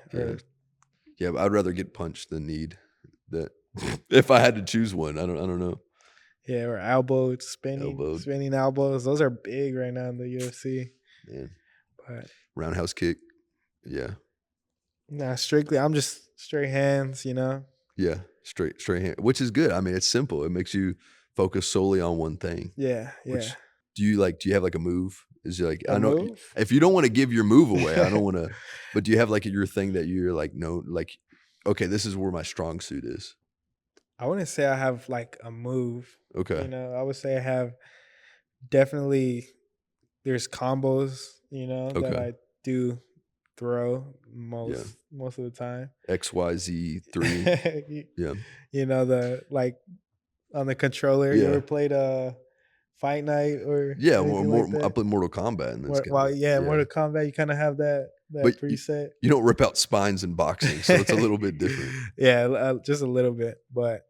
Speaker 2: Yeah, but I'd rather get punched than kneed. That if I had to choose one, I don't know.
Speaker 1: Yeah, or elbowed, spinning elbows. Those are big right now in the UFC.
Speaker 2: Man.
Speaker 1: But
Speaker 2: roundhouse kick. Yeah.
Speaker 1: Nah, strictly, I'm just straight hands,
Speaker 2: Yeah, straight hand, which is good. I mean, it's simple. It makes you focus solely on one thing.
Speaker 1: Yeah, yeah.
Speaker 2: Which, do you have like a move? Is it like
Speaker 1: I know move?
Speaker 2: If you don't want to give your move away, I don't want to. But do you have like your thing that you're like, no, like, okay, this is where my strong suit is?
Speaker 1: I wouldn't say I have like a move.
Speaker 2: Okay.
Speaker 1: I would say I have definitely. There's combos, that I do throw most of the time.
Speaker 2: XYZ3. Yeah.
Speaker 1: The like on the controller.
Speaker 2: Yeah.
Speaker 1: You ever played Fight Night or
Speaker 2: yeah?
Speaker 1: I
Speaker 2: played Mortal Kombat in this game.
Speaker 1: Well, yeah, Mortal Kombat. You kind of have that but preset.
Speaker 2: You don't rip out spines in boxing, so it's a little bit different.
Speaker 1: Yeah, just a little bit, but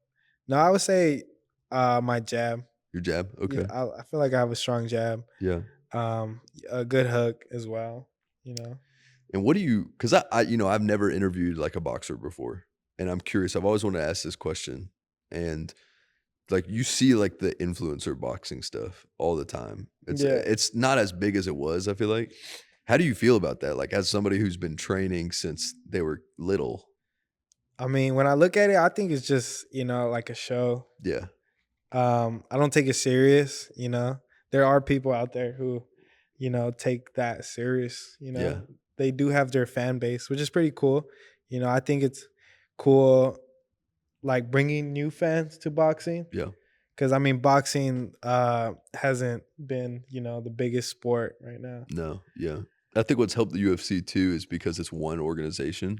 Speaker 1: no, I would say my jab.
Speaker 2: Your jab, okay.
Speaker 1: Yeah, I feel like I have a strong jab.
Speaker 2: Yeah.
Speaker 1: A good hook as well.
Speaker 2: And what do you? Because I've never interviewed like a boxer before, and I'm curious. I've always wanted to ask this question, and like you see like the influencer boxing stuff all the time. It's not as big as it was, I feel like. How do you feel about that? Like as somebody who's been training since they were little.
Speaker 1: I mean, when I look at it, I think it's just, like a show.
Speaker 2: Yeah.
Speaker 1: I don't take it serious, There are people out there who, take that serious,
Speaker 2: Yeah.
Speaker 1: They do have their fan base, which is pretty cool. I think it's cool like bringing new fans to boxing.
Speaker 2: Yeah.
Speaker 1: Because I mean, boxing hasn't been, the biggest sport right now.
Speaker 2: No, yeah. I think what's helped the UFC too is because it's one organization,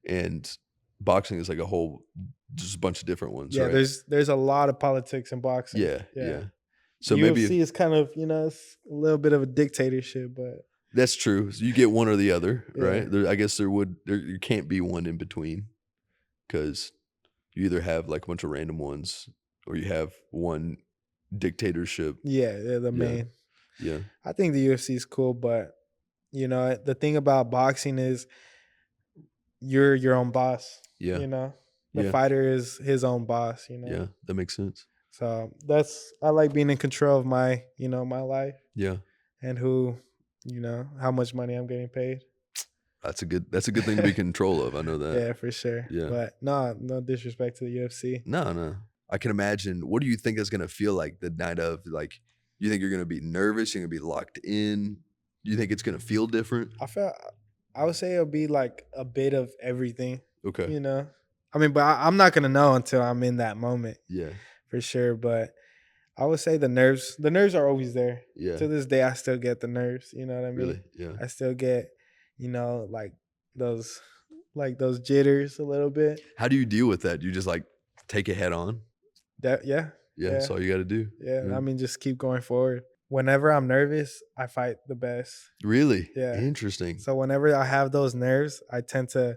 Speaker 2: and boxing is like just a bunch of different ones.
Speaker 1: Yeah,
Speaker 2: right?
Speaker 1: there's a lot of politics in boxing.
Speaker 2: Yeah. So
Speaker 1: UFC
Speaker 2: maybe
Speaker 1: is kind of, it's a little bit of a dictatorship, but
Speaker 2: that's true. So you get one or the other,
Speaker 1: Yeah.
Speaker 2: right? I guess there can't be one in between, because you either have like a bunch of random ones or you have one dictatorship.
Speaker 1: Yeah, they're the main.
Speaker 2: Yeah.
Speaker 1: I think the UFC is cool, but the thing about boxing is you're your own boss.
Speaker 2: Yeah.
Speaker 1: The fighter is his own boss.
Speaker 2: Yeah, that makes sense.
Speaker 1: So I like being in control of my my life.
Speaker 2: Yeah.
Speaker 1: And who, how much money I'm getting paid.
Speaker 2: That's a good thing to be in control of. I know that.
Speaker 1: Yeah, for sure.
Speaker 2: Yeah.
Speaker 1: But no disrespect to the UFC.
Speaker 2: No. I can imagine. What do you think that's gonna feel like the night of? Like, you think you're gonna be nervous? You're gonna be locked in? Do you think it's gonna feel different?
Speaker 1: I would say it'll be like a bit of everything.
Speaker 2: Okay.
Speaker 1: I mean, but I'm not gonna know until I'm in that moment.
Speaker 2: Yeah.
Speaker 1: For sure. But I would say the nerves are always there.
Speaker 2: Yeah.
Speaker 1: To this day, I still get the nerves. You know what I mean?
Speaker 2: Really? Yeah.
Speaker 1: I still get, like those jitters a little bit.
Speaker 2: How do you deal with that? Do you just like take it head on?
Speaker 1: Yeah.
Speaker 2: That's all you got to do.
Speaker 1: Yeah. I mean, just keep going forward. Whenever I'm nervous, I fight the best.
Speaker 2: Really?
Speaker 1: Yeah.
Speaker 2: Interesting.
Speaker 1: So whenever I have those nerves, I tend to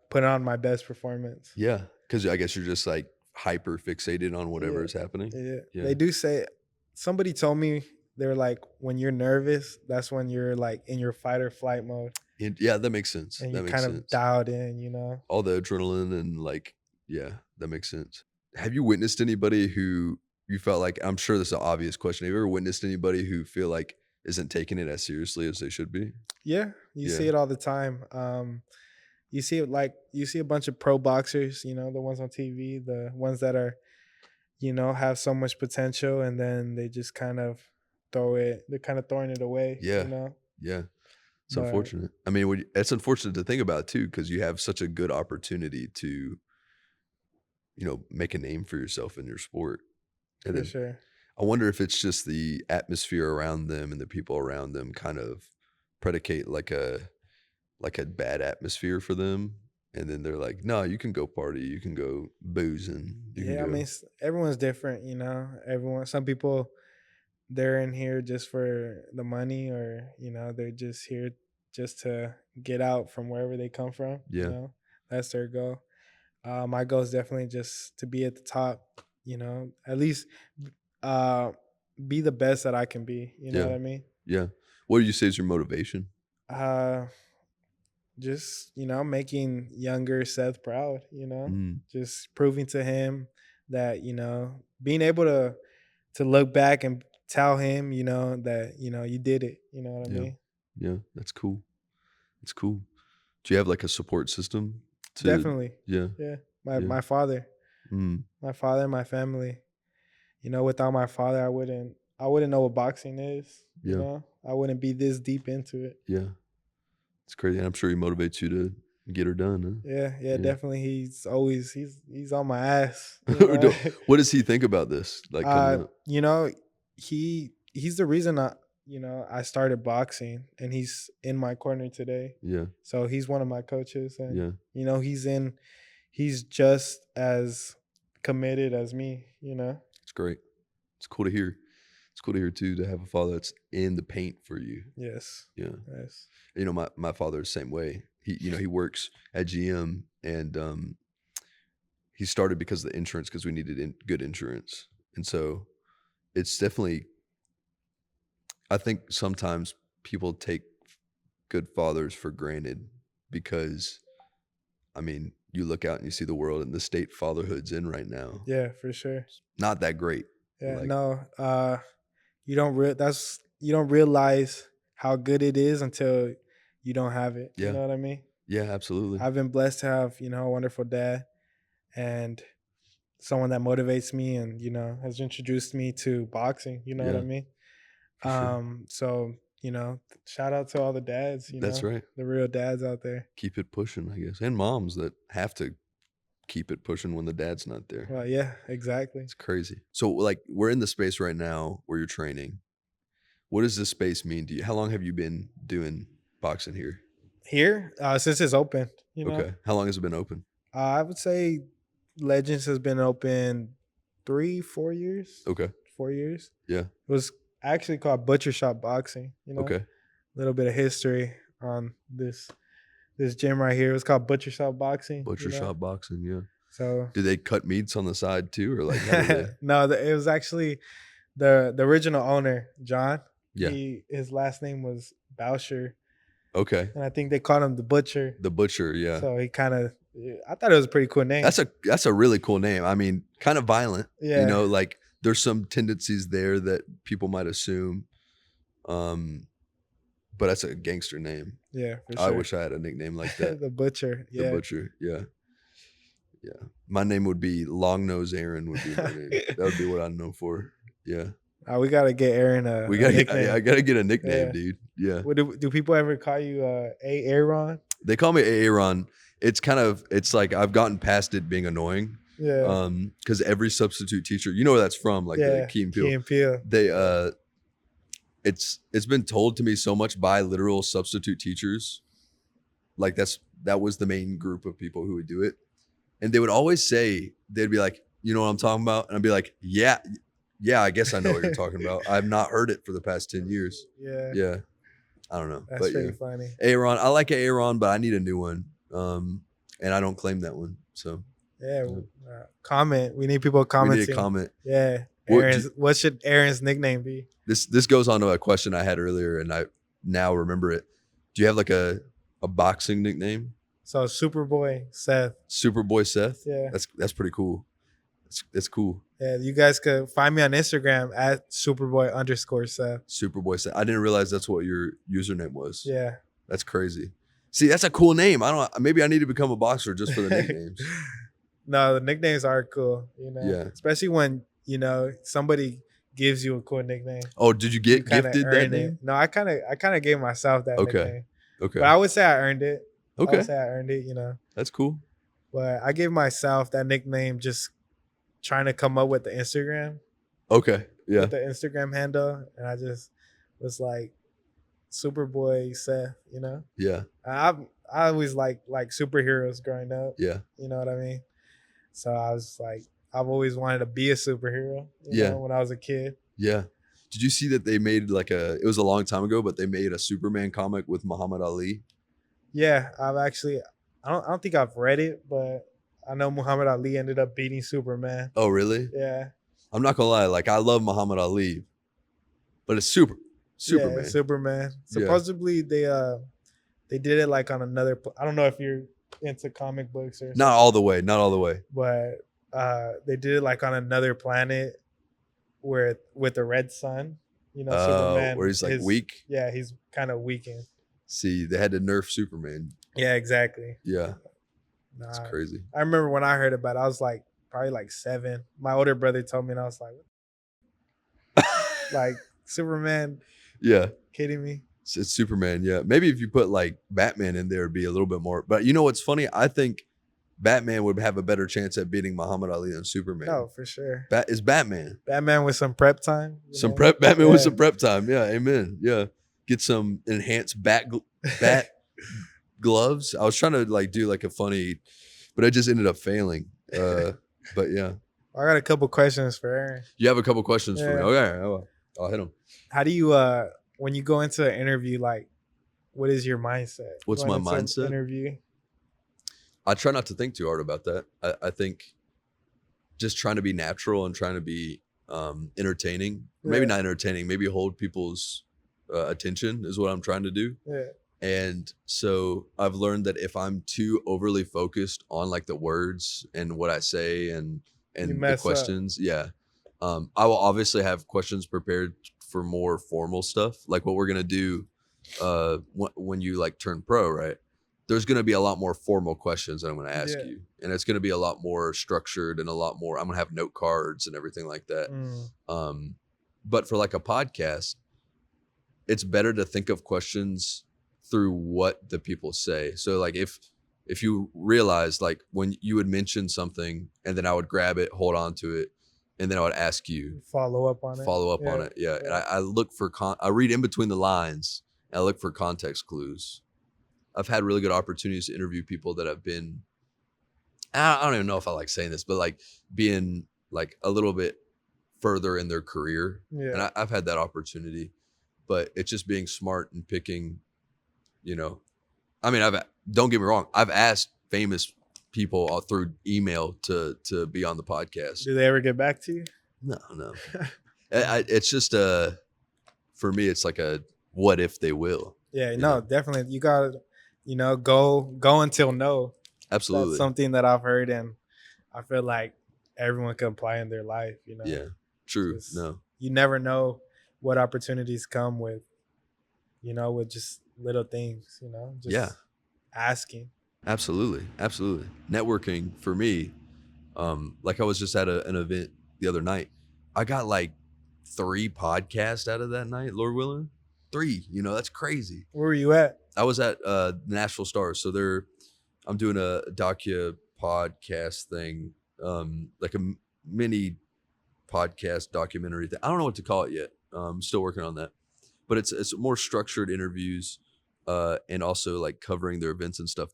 Speaker 1: put on my best performance.
Speaker 2: Yeah, because I guess you're just like hyper fixated on whatever
Speaker 1: Yeah,
Speaker 2: is happening.
Speaker 1: yeah.
Speaker 2: Yeah.
Speaker 1: They do say somebody told me they're like when you're nervous, that's when you're like in your fight or flight mode,
Speaker 2: Yeah, that makes sense.
Speaker 1: and you
Speaker 2: That makes
Speaker 1: kind of
Speaker 2: sense.
Speaker 1: dialed in.
Speaker 2: All the adrenaline and like, yeah, that makes sense. Have you witnessed anybody who you felt like, I'm sure this is an obvious question. Have you ever witnessed anybody who feel like isn't taking it as seriously as they should be?
Speaker 1: Yeah, you
Speaker 2: Yeah.
Speaker 1: see it all the time. You see a bunch of pro boxers, the ones on TV, the ones that are, have so much potential, and then they just kind of they're kind of throwing it away.
Speaker 2: Yeah. Yeah. It's
Speaker 1: But
Speaker 2: unfortunate. I mean, it's unfortunate to think about too, because you have such a good opportunity to, make a name for yourself in your sport. And
Speaker 1: for
Speaker 2: then
Speaker 1: sure.
Speaker 2: I wonder if it's just the atmosphere around them and the people around them kind of predicate like a bad atmosphere for them. And then they're like, no, you can go party, you can go booze, and you can
Speaker 1: Yeah, I mean,
Speaker 2: go.
Speaker 1: everyone's different. Some people, they're in here just for the money, or they're just here just to get out from wherever they come from.
Speaker 2: Yeah.
Speaker 1: That's their goal. My goal is definitely just to be at the top. At least uh, be the best that I can be. You know
Speaker 2: Yeah.
Speaker 1: what I mean?
Speaker 2: Yeah. What do you say is your motivation?
Speaker 1: Uh, just making younger Seth proud.
Speaker 2: Mm,
Speaker 1: Just proving to him that being able to look back and tell him that you did it. You know what I
Speaker 2: yeah.
Speaker 1: mean?
Speaker 2: Yeah. That's cool. It's cool. Do you have like a support system to,
Speaker 1: Definitely.
Speaker 2: yeah.
Speaker 1: Yeah. My
Speaker 2: Yeah.
Speaker 1: my father,
Speaker 2: Mm,
Speaker 1: my father, my family. Without my father, I wouldn't know what boxing is.
Speaker 2: yeah.
Speaker 1: I wouldn't be this deep into it.
Speaker 2: Yeah. It's crazy. And I'm sure he motivates you to get her done.
Speaker 1: Yeah, yeah,
Speaker 2: Yeah.
Speaker 1: definitely. He's on my ass.
Speaker 2: What does he think about this? Like
Speaker 1: uh,
Speaker 2: coming up?
Speaker 1: you know, he's the reason I started boxing, and he's in my corner today.
Speaker 2: Yeah.
Speaker 1: So he's one of my coaches, and
Speaker 2: Yeah.
Speaker 1: he's just as committed as me.
Speaker 2: It's great. It's cool to hear. It's cool to hear too, to have a father that's in the paint for you.
Speaker 1: Yes.
Speaker 2: Yeah.
Speaker 1: Yes.
Speaker 2: My father's the same way. He works at GM, and he started because of the insurance, because we needed good insurance. And so it's definitely, I think sometimes people take good fathers for granted because, I mean, you look out and you see the world and the state fatherhood's in right now.
Speaker 1: Yeah, for sure.
Speaker 2: Not that great.
Speaker 1: Yeah,
Speaker 2: Like,
Speaker 1: no. You don't realize how good it is until you don't have it. You
Speaker 2: yeah,
Speaker 1: know what I mean?
Speaker 2: yeah, absolutely.
Speaker 1: I've been blessed to have, a wonderful dad, and someone that motivates me, and, has introduced me to boxing. You know what I
Speaker 2: Yeah,
Speaker 1: mean?
Speaker 2: for sure.
Speaker 1: So, shout out to all the dads,
Speaker 2: That's right.
Speaker 1: the real dads out there.
Speaker 2: Keep it pushing, I guess. And moms that have to keep it pushing when the dad's not there.
Speaker 1: Well, yeah, exactly.
Speaker 2: It's crazy. So, like, we're in the space right now where you're training. What does this space mean to you? How long have you been doing boxing here?
Speaker 1: Here, since it's open,
Speaker 2: Okay. How long has it been open?
Speaker 1: I would say Legends has been open 3-4 years.
Speaker 2: Okay.
Speaker 1: 4 years.
Speaker 2: Yeah.
Speaker 1: It was actually called Butcher Shop Boxing.
Speaker 2: Okay.
Speaker 1: A little bit of history on this gym right here. It was called Butcher Shop Boxing.
Speaker 2: Butcher shop boxing. Yeah.
Speaker 1: So
Speaker 2: Do they cut meats on the side too, or like how do they?
Speaker 1: no, it was actually the original owner, John.
Speaker 2: Yeah.
Speaker 1: His last name was Boucher,
Speaker 2: Okay.
Speaker 1: and I think they called him the Butcher.
Speaker 2: The butcher. Yeah.
Speaker 1: So he kind of, I thought it was a pretty cool name.
Speaker 2: That's a really cool name. I mean, kind of violent.
Speaker 1: Yeah.
Speaker 2: Like there's some tendencies there that people might assume. But that's a gangster name.
Speaker 1: Yeah, for
Speaker 2: I
Speaker 1: sure.
Speaker 2: wish I had a nickname like that.
Speaker 1: The Butcher.
Speaker 2: The
Speaker 1: Yeah.
Speaker 2: Butcher. Yeah. Yeah. My name would be Long Nose Aaron would be my name. That would be what I'm known for. Yeah.
Speaker 1: We gotta get Aaron a nickname.
Speaker 2: I gotta get a nickname,
Speaker 1: Yeah.
Speaker 2: dude. Yeah.
Speaker 1: Do people ever call you Aaron?
Speaker 2: They call me Aaron. It's like I've gotten past it being annoying.
Speaker 1: Yeah.
Speaker 2: Because every substitute teacher, you know where that's from, like the Key and Peele.
Speaker 1: Key and Peele.
Speaker 2: They it's been told to me so much by literal substitute teachers. Like that was the main group of people who would do it. And they would always say, they'd be like, you know what I'm talking about? And I'd be like, yeah, I guess I know what you're talking about. I've not heard it for the past 10 years.
Speaker 1: Yeah.
Speaker 2: Yeah. I don't know.
Speaker 1: That's
Speaker 2: but
Speaker 1: pretty
Speaker 2: yeah.
Speaker 1: funny.
Speaker 2: Aaron. I like Aaron, but I need a new one. And I don't claim that one. So
Speaker 1: Yeah. Comment. We need people
Speaker 2: we
Speaker 1: commenting.
Speaker 2: need a comment.
Speaker 1: Yeah. What should Aaron's nickname be?
Speaker 2: This goes on to a question I had earlier, and I now remember it. Do you have like a boxing nickname?
Speaker 1: So Superboy Seth.
Speaker 2: Superboy Seth?
Speaker 1: Yeah.
Speaker 2: That's pretty cool. It's cool.
Speaker 1: Yeah, you guys could find me on Instagram at Superboy_Seth.
Speaker 2: Superboy Seth. I didn't realize that's what your username was.
Speaker 1: Yeah.
Speaker 2: That's crazy. See, that's a cool name. Maybe I need to become a boxer just for the nicknames.
Speaker 1: No, the nicknames are cool,
Speaker 2: Yeah.
Speaker 1: Especially when, somebody gives you a cool nickname.
Speaker 2: Oh, did you get gifted that name?
Speaker 1: No, I kind of gave myself that nickname.
Speaker 2: Okay.
Speaker 1: But I would say I earned it.
Speaker 2: Okay.
Speaker 1: I would say I earned it,
Speaker 2: That's cool.
Speaker 1: But I gave myself that nickname just trying to come up with the Instagram.
Speaker 2: Okay. Yeah.
Speaker 1: With the Instagram handle. And I just was like Superboy Seth,
Speaker 2: Yeah.
Speaker 1: I always like superheroes growing up.
Speaker 2: Yeah.
Speaker 1: You know what I mean? So I was like, I've always wanted to be a superhero, when I was a kid.
Speaker 2: Yeah. Did you see that they made it was a long time ago, but they made a Superman comic with Muhammad Ali?
Speaker 1: Yeah, I don't think I've read it, but I know Muhammad Ali ended up beating Superman.
Speaker 2: Oh, really?
Speaker 1: Yeah.
Speaker 2: I'm not gonna lie, I love Muhammad Ali, but it's Superman.
Speaker 1: Yeah, Superman. Supposedly they did it like on another. I don't know if you're into comic books or.
Speaker 2: Not all the way.
Speaker 1: But they did it like on another planet, where with the red sun. Superman.
Speaker 2: Where he's like weak.
Speaker 1: Yeah, he's kind of weakened.
Speaker 2: See, they had to nerf Superman.
Speaker 1: Yeah, exactly.
Speaker 2: Yeah. That's crazy.
Speaker 1: I remember when I heard about it, I was like probably like 7. My older brother told me, and I was like, like Superman.
Speaker 2: Yeah.
Speaker 1: Kidding me?
Speaker 2: It's Superman. Yeah. Maybe if you put like Batman in there, it'd be a little bit more. But you know what's funny? I think Batman would have a better chance at beating Muhammad Ali than Superman.
Speaker 1: No, for sure.
Speaker 2: Is Batman.
Speaker 1: Batman with some prep time.
Speaker 2: Batman with some prep time. Yeah. Amen. Yeah. Get some enhanced bat gloves. I was trying to do like a funny, but I just ended up failing. But yeah.
Speaker 1: I got a couple questions for Aaron.
Speaker 2: You have a couple questions for me? Okay. I'll hit them.
Speaker 1: How do you, when you go into an interview, what is your mindset?
Speaker 2: What's my mindset?
Speaker 1: Interview.
Speaker 2: I try not to think too hard about that. I think just trying to be natural and trying to be entertaining. Maybe not entertaining. Maybe hold people's attention is what I'm trying to do.
Speaker 1: Yeah.
Speaker 2: And so I've learned that if I'm too overly focused on the words and what I say and the questions, I will obviously have questions prepared for more formal stuff, like what we're gonna do when you turn pro, right? There's gonna be a lot more formal questions that I'm gonna ask you, and it's gonna be a lot more structured and a lot more. I'm gonna have note cards and everything like that. But for a podcast, it's better to think of questions through what the people say. So if you realize when you would mention something and then I would grab it, hold on to it, and then I would ask you
Speaker 1: follow up on it.
Speaker 2: Yeah. And I look for I read in between the lines and I look for context clues. I've had really good opportunities to interview people that have been, I don't even know if I like saying this, but being a little bit further in their career.
Speaker 1: Yeah.
Speaker 2: And I've had that opportunity, but it's just being smart and picking, don't get me wrong. I've asked famous people all through email to be on the podcast.
Speaker 1: Do they ever get back to you?
Speaker 2: No. It's just for me, it's like a what if they will.
Speaker 1: Yeah, no, definitely. You gotta, go until no.
Speaker 2: Absolutely.
Speaker 1: That's something that I've heard, and I feel like everyone can apply in their life.
Speaker 2: Yeah, true.
Speaker 1: You never know what opportunities come with, with just little things. Just asking.
Speaker 2: Absolutely. Networking for me, I was just at an event the other night. I got 3 podcasts out of that night, Lord willing. 3, that's crazy.
Speaker 1: Where were you at?
Speaker 2: I was at Nashville Stars. So I'm doing a docu podcast thing, like a mini podcast documentary thing. I don't know what to call it yet. I'm still working on that, but it's more structured interviews. And also covering their events and stuff.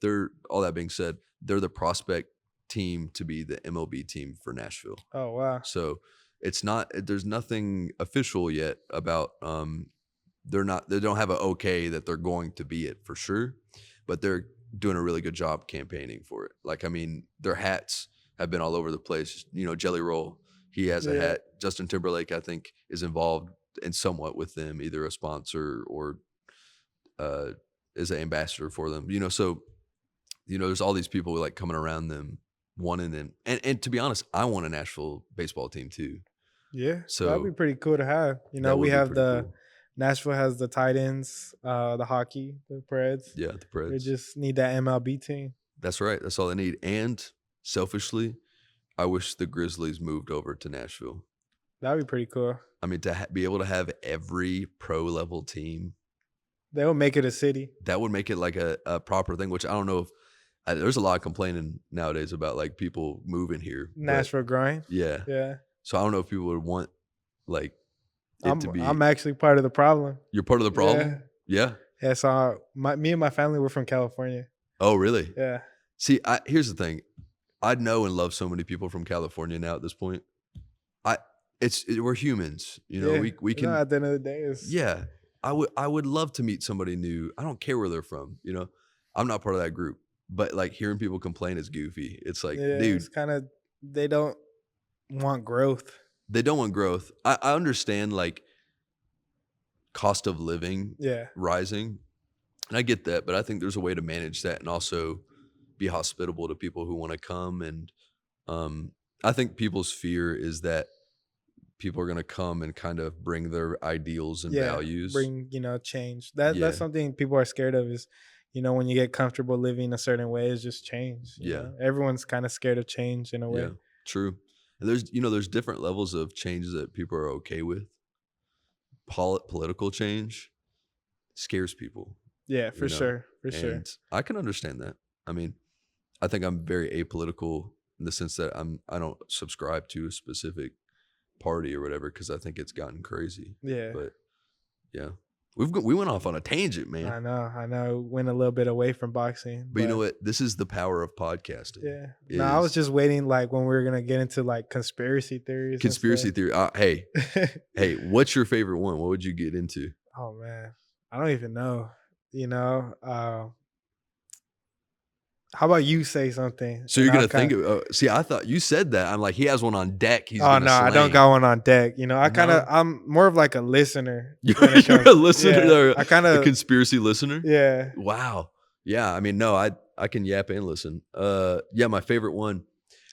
Speaker 2: All that being said, they're the prospect team to be the MLB team for Nashville.
Speaker 1: Oh, wow.
Speaker 2: So there's nothing official yet about, they don't have an okay that they're going to be it for sure, but they're doing a really good job campaigning for it. Like, I mean, their hats have been all over the place. You know, Jelly Roll, he has a
Speaker 1: Yeah.
Speaker 2: hat. Justin Timberlake, I think, is involved in somewhat with them, either a sponsor or is an ambassador for them. You know, so there's all these people like coming around them wanting them. And to be honest, I want a Nashville baseball team too.
Speaker 1: Yeah, that'd be
Speaker 2: So
Speaker 1: pretty cool to have. You know,
Speaker 2: that
Speaker 1: we
Speaker 2: would be
Speaker 1: have
Speaker 2: pretty
Speaker 1: the
Speaker 2: cool.
Speaker 1: Nashville has the Titans, the hockey, the Preds.
Speaker 2: Yeah, the
Speaker 1: They
Speaker 2: Preds.
Speaker 1: just need that MLB team.
Speaker 2: That's right. That's all they need. And selfishly, I wish the Grizzlies moved over to Nashville.
Speaker 1: That'd be pretty cool.
Speaker 2: I mean, to be able to have every pro level team,
Speaker 1: They will make it a city.
Speaker 2: that would make it like a proper thing, which I don't know if there's a lot of complaining nowadays about like people moving here. But
Speaker 1: Nashville grind.
Speaker 2: yeah.
Speaker 1: Yeah.
Speaker 2: So I don't know if people would want like it to be.
Speaker 1: I'm actually part of the problem.
Speaker 2: You're part of the problem? Yeah.
Speaker 1: Yeah, so me and my family were from California.
Speaker 2: Oh, really?
Speaker 1: Yeah.
Speaker 2: See, here's the thing. I know and love so many people from California now at this point. We're humans, you know.
Speaker 1: Yeah.
Speaker 2: We can.
Speaker 1: No, at the end of the day, it's
Speaker 2: Yeah, I would love to meet somebody new. I don't care where they're from. You know, I'm not part of that group, but like hearing people complain is goofy. It's like,
Speaker 1: yeah,
Speaker 2: dude,
Speaker 1: it's kind of they don't want growth.
Speaker 2: they don't want growth. I understand like cost of living
Speaker 1: Yeah.
Speaker 2: rising, and I get that, but I think there's a way to manage that and also be hospitable to people who want to come. And I think people's fear is that people are going to come and kind of bring their ideals and values.
Speaker 1: Bring, change.
Speaker 2: Yeah.
Speaker 1: That's something people are scared of is, when you get comfortable living a certain way, is just change. you
Speaker 2: Yeah.
Speaker 1: know? Everyone's kind of scared of change in a way.
Speaker 2: Yeah, true. And there's different levels of changes that people are okay with. Political change scares people.
Speaker 1: Yeah, for
Speaker 2: You know,
Speaker 1: sure. For sure.
Speaker 2: And I can understand that. I mean, I think I'm very apolitical in the sense that I don't subscribe to a specific party or whatever because I think it's gotten crazy.
Speaker 1: Yeah.
Speaker 2: But yeah, we went off on a tangent, man.
Speaker 1: I know. Went a little bit away from boxing.
Speaker 2: But you know what? This is the power of podcasting.
Speaker 1: Yeah. No, I was just waiting like when we were gonna get into like conspiracy theories. and
Speaker 2: Conspiracy
Speaker 1: stuff.
Speaker 2: theory. Hey, what's your favorite one? What would you get into?
Speaker 1: Oh man, I don't even know. How about you say something?
Speaker 2: So
Speaker 1: and
Speaker 2: you're
Speaker 1: I'll
Speaker 2: gonna think of? See, I thought you said that. I'm like, he has one on deck. He's
Speaker 1: Oh
Speaker 2: gonna
Speaker 1: no, I don't
Speaker 2: slang.
Speaker 1: got one on deck.
Speaker 2: No?
Speaker 1: I'm more of like a listener.
Speaker 2: You're
Speaker 1: when it comes-
Speaker 2: a listener.
Speaker 1: Yeah, I kind
Speaker 2: a
Speaker 1: of
Speaker 2: conspiracy listener.
Speaker 1: yeah.
Speaker 2: Wow. Yeah. I mean, no, I can yap and listen. Yeah, my favorite one.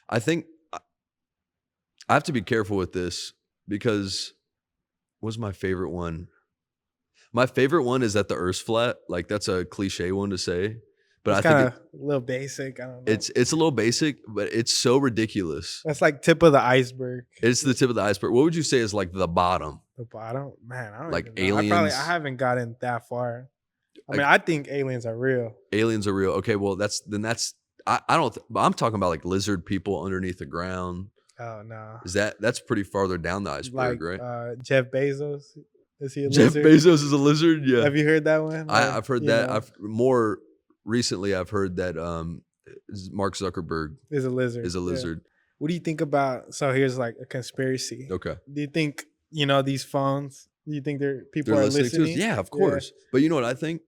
Speaker 2: I think I have to be careful with this because what's my favorite one? My favorite one is that the Earth's flat. Like that's a cliche one to say, but
Speaker 1: It's
Speaker 2: I
Speaker 1: kind
Speaker 2: think
Speaker 1: of a little basic. I don't know.
Speaker 2: it's a little basic, but it's so ridiculous.
Speaker 1: That's like tip of the iceberg.
Speaker 2: It's the tip of the iceberg. What would you say is like the bottom?
Speaker 1: The bottom, man. I don't
Speaker 2: Like
Speaker 1: even know.
Speaker 2: aliens?
Speaker 1: I haven't gotten that far. I
Speaker 2: Like-
Speaker 1: mean, I think aliens are real.
Speaker 2: Aliens are real. Okay, well that's I don't. I'm talking about like lizard people underneath the ground.
Speaker 1: Oh no.
Speaker 2: That's pretty farther down the iceberg,
Speaker 1: Like
Speaker 2: right?
Speaker 1: Jeff Bezos. Is he a
Speaker 2: Jeff
Speaker 1: lizard?
Speaker 2: Bezos is a lizard. Yeah,
Speaker 1: Have you heard that one?
Speaker 2: I've heard that.
Speaker 1: know,
Speaker 2: I've more recently. I've heard that Mark Zuckerberg
Speaker 1: is a lizard.
Speaker 2: is a
Speaker 1: Yeah.
Speaker 2: lizard.
Speaker 1: What do you think about? So here's like a conspiracy.
Speaker 2: Okay,
Speaker 1: Do you think these phones? Do you think people
Speaker 2: they're
Speaker 1: are
Speaker 2: listening
Speaker 1: listening?
Speaker 2: to us. Yeah, of course. But you know what I think?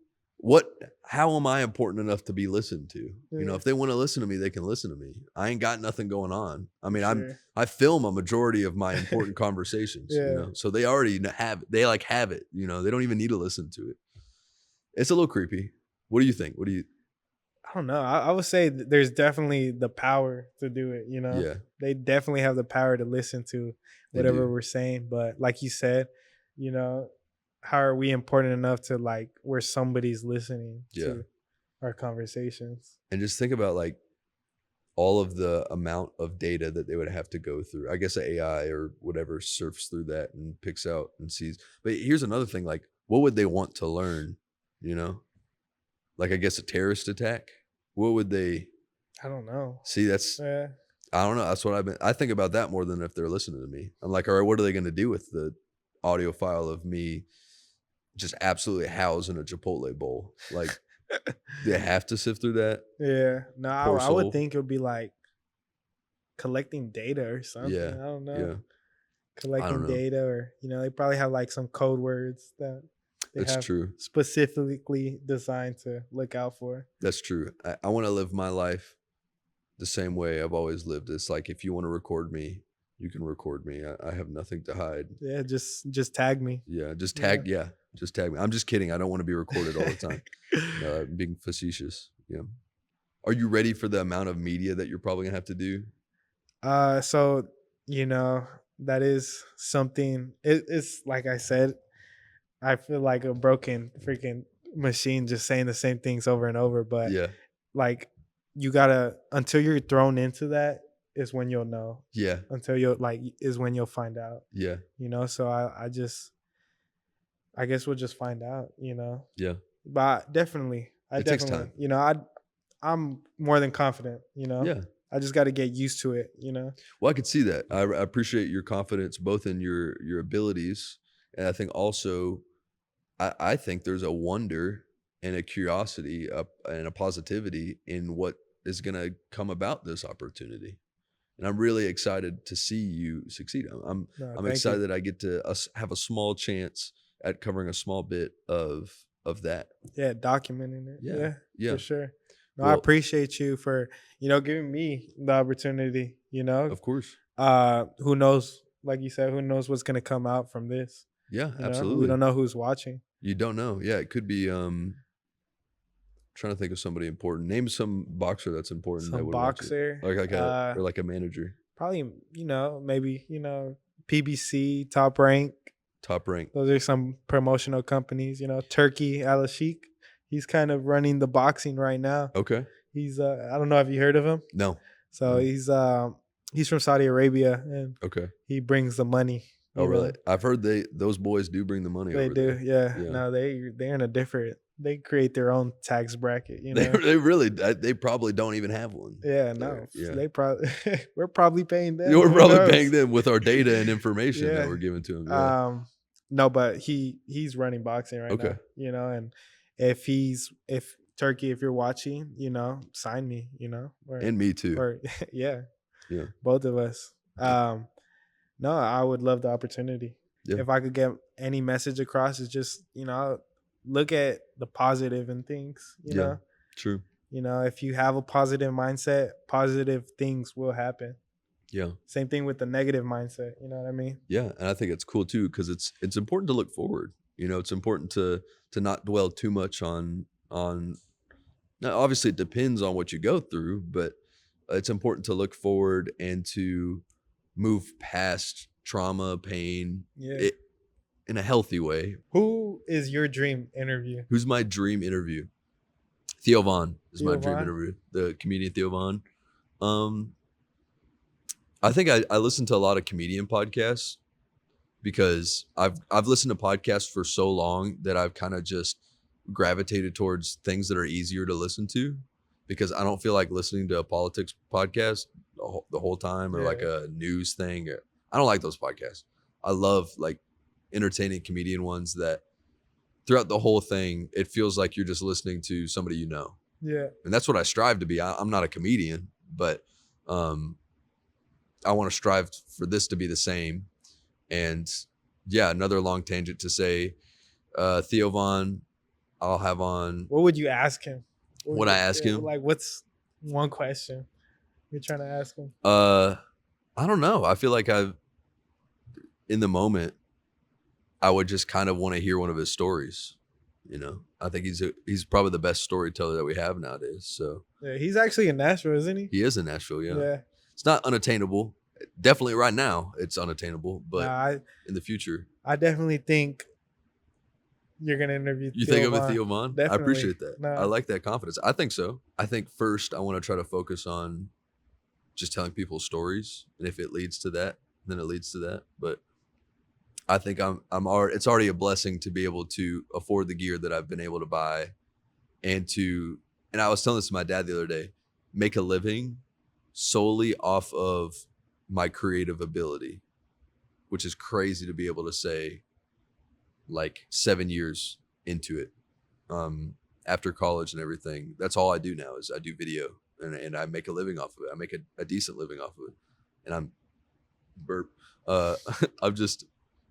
Speaker 2: How am I important enough to be listened to? You know,
Speaker 1: Yeah.
Speaker 2: if they want to listen to me, they can listen to me. I ain't got nothing going on. I mean,
Speaker 1: Sure.
Speaker 2: I film a majority of my important conversations,
Speaker 1: Yeah.
Speaker 2: so they already have it. They like have it, they don't even need to listen to it. It's a little creepy. What do you think?
Speaker 1: I don't know. I would say there's definitely the power to do it.
Speaker 2: Yeah,
Speaker 1: They definitely have the power to listen to
Speaker 2: They
Speaker 1: whatever
Speaker 2: do.
Speaker 1: we're saying. But like you said, how are we important enough to like where somebody's listening
Speaker 2: Yeah.
Speaker 1: to our conversations?
Speaker 2: and just think about like all of the amount of data that they would have to go through. I guess AI or whatever surfs through that and picks out and sees. But here's another thing, like what would they want to learn, Like I guess a terrorist attack? What would they
Speaker 1: I don't know.
Speaker 2: see? That's
Speaker 1: Yeah.
Speaker 2: I don't know. That's what I think about that more than if they're listening to me. I'm like, all right, what are they going to do with the audio file of me just absolutely housed in a Chipotle bowl? Like, they have to sift through that?
Speaker 1: Yeah. No,
Speaker 2: Poor
Speaker 1: I would
Speaker 2: soul.
Speaker 1: think it would be like collecting data or something.
Speaker 2: Yeah,
Speaker 1: I don't know.
Speaker 2: Yeah.
Speaker 1: Collecting
Speaker 2: know.
Speaker 1: data or, they probably have like some code words that. they
Speaker 2: It's
Speaker 1: have
Speaker 2: true.
Speaker 1: specifically designed to look out for.
Speaker 2: That's true. I want to live my life the same way I've always lived. It's like, if you want to record me, you can record me. I have nothing to hide.
Speaker 1: Yeah, just tag me.
Speaker 2: Yeah, just
Speaker 1: Yeah.
Speaker 2: tag. Yeah, just tag me. I'm just kidding. I don't want to be recorded all the time. No, I'm being facetious. Yeah. Are you ready for the amount of media that you're probably gonna have to do?
Speaker 1: So you know that is something. It's like I said, I feel like a broken freaking machine just saying the same things over and over. But
Speaker 2: Yeah,
Speaker 1: like you gotta until you're thrown into that is when you'll know.
Speaker 2: yeah,
Speaker 1: Until you'll like is when you'll find out.
Speaker 2: yeah,
Speaker 1: So I guess we'll just find out.
Speaker 2: yeah.
Speaker 1: But definitely,
Speaker 2: It takes time.
Speaker 1: I'm more than confident.
Speaker 2: Yeah.
Speaker 1: I just got to get used to it.
Speaker 2: Well, I could see that. I appreciate your confidence both in your abilities, and I think also, I think there's a wonder and a curiosity and a positivity in what is going to come about this opportunity. And I'm really excited to see you succeed. I'm
Speaker 1: No,
Speaker 2: I'm
Speaker 1: thank
Speaker 2: excited
Speaker 1: you.
Speaker 2: that I get to have a small chance at covering a small bit of that.
Speaker 1: Yeah, documenting it.
Speaker 2: Yeah,
Speaker 1: Yeah,
Speaker 2: yeah.
Speaker 1: for sure. No, I
Speaker 2: Well,
Speaker 1: appreciate you for giving me the opportunity.
Speaker 2: of course.
Speaker 1: Who knows? Like you said, who knows what's gonna come out from this?
Speaker 2: Yeah,
Speaker 1: We
Speaker 2: absolutely.
Speaker 1: don't know who's watching.
Speaker 2: You don't know. Yeah, it could be. Trying to think of somebody important. Name some boxer that's important that
Speaker 1: Some
Speaker 2: would watch it.
Speaker 1: boxer.
Speaker 2: Like a manager,
Speaker 1: Probably maybe PBC, Top Rank.
Speaker 2: top rank.
Speaker 1: Those are some promotional companies. Turkey Al Sheikh. He's kind of running the boxing right now.
Speaker 2: Okay.
Speaker 1: He's I don't know if you heard of him.
Speaker 2: No.
Speaker 1: So
Speaker 2: No.
Speaker 1: he's from Saudi Arabia and
Speaker 2: Okay.
Speaker 1: he brings the money.
Speaker 2: Oh,
Speaker 1: you know.
Speaker 2: really? I've heard those boys do bring the money
Speaker 1: They
Speaker 2: over
Speaker 1: do,
Speaker 2: there.
Speaker 1: yeah.
Speaker 2: Yeah.
Speaker 1: No, they're in a different. They create their own tax bracket.
Speaker 2: They really, they probably don't even have one.
Speaker 1: Yeah, no,
Speaker 2: Yeah.
Speaker 1: they probably we're probably paying them.
Speaker 2: We're
Speaker 1: Who
Speaker 2: probably
Speaker 1: knows?
Speaker 2: paying them with our data and information
Speaker 1: Yeah.
Speaker 2: that we're giving to them. Yeah.
Speaker 1: No, but he's running boxing right
Speaker 2: Okay.
Speaker 1: now. And if Turkey, if you're watching, sign me.
Speaker 2: And me too.
Speaker 1: Or yeah,
Speaker 2: Yeah.
Speaker 1: both of us. No, I would love the opportunity.
Speaker 2: Yeah.
Speaker 1: If I could get any message across, it's just look at the positive in things.
Speaker 2: Yeah. True.
Speaker 1: If you have a positive mindset, positive things will happen.
Speaker 2: Yeah.
Speaker 1: Same thing with the negative mindset. You know what I mean?
Speaker 2: Yeah, and I think it's cool too because it's important to look forward. It's important to not dwell too much on. Now, obviously, it depends on what you go through, but it's important to look forward and to move past trauma, pain,
Speaker 1: Yeah.
Speaker 2: in a healthy way.
Speaker 1: Who is your dream interview?
Speaker 2: Who's my dream interview? Theo Von is my
Speaker 1: Theo
Speaker 2: dream
Speaker 1: Von?
Speaker 2: interview. The comedian Theo Von. I think I listen to a lot of comedian podcasts because I've listened to podcasts for so long that I've kind of just gravitated towards things that are easier to listen to because I don't feel like listening to a politics podcast the whole time or like a news thing. I don't like those podcasts. I love like entertaining comedian ones that throughout the whole thing, it feels like you're just listening to somebody you know.
Speaker 1: Yeah.
Speaker 2: And that's what I strive to be. I'm not a comedian, but I want to strive for this to be the same. And yeah, another long tangent to say, Theo Von, I'll have on.
Speaker 1: What would you ask him?
Speaker 2: Would I ask him?
Speaker 1: Like, what's one question you're trying to ask him?
Speaker 2: I don't know. I feel like in the moment, I would just kind of want to hear one of his stories. I think he's probably the best storyteller that we have nowadays. So
Speaker 1: yeah, he's actually in Nashville, isn't he?
Speaker 2: He is in Nashville. Yeah.
Speaker 1: Yeah.
Speaker 2: It's not unattainable. Definitely right now it's unattainable, but in the future,
Speaker 1: I definitely think you're gonna interview.
Speaker 2: You think I'm with Theo Von?
Speaker 1: Definitely.
Speaker 2: I appreciate that.
Speaker 1: No.
Speaker 2: I like that confidence. I think so. I think first I want to try to focus on just telling people stories, and if it leads to that, then it leads to that. But I think it's already a blessing to be able to afford the gear that I've been able to buy, and I was telling this to my dad the other day, make a living solely off of my creative ability, which is crazy to be able to say like 7 years into it. After college and everything, that's all I do now is I do video and I make a living off of it. I make a decent living off of it. And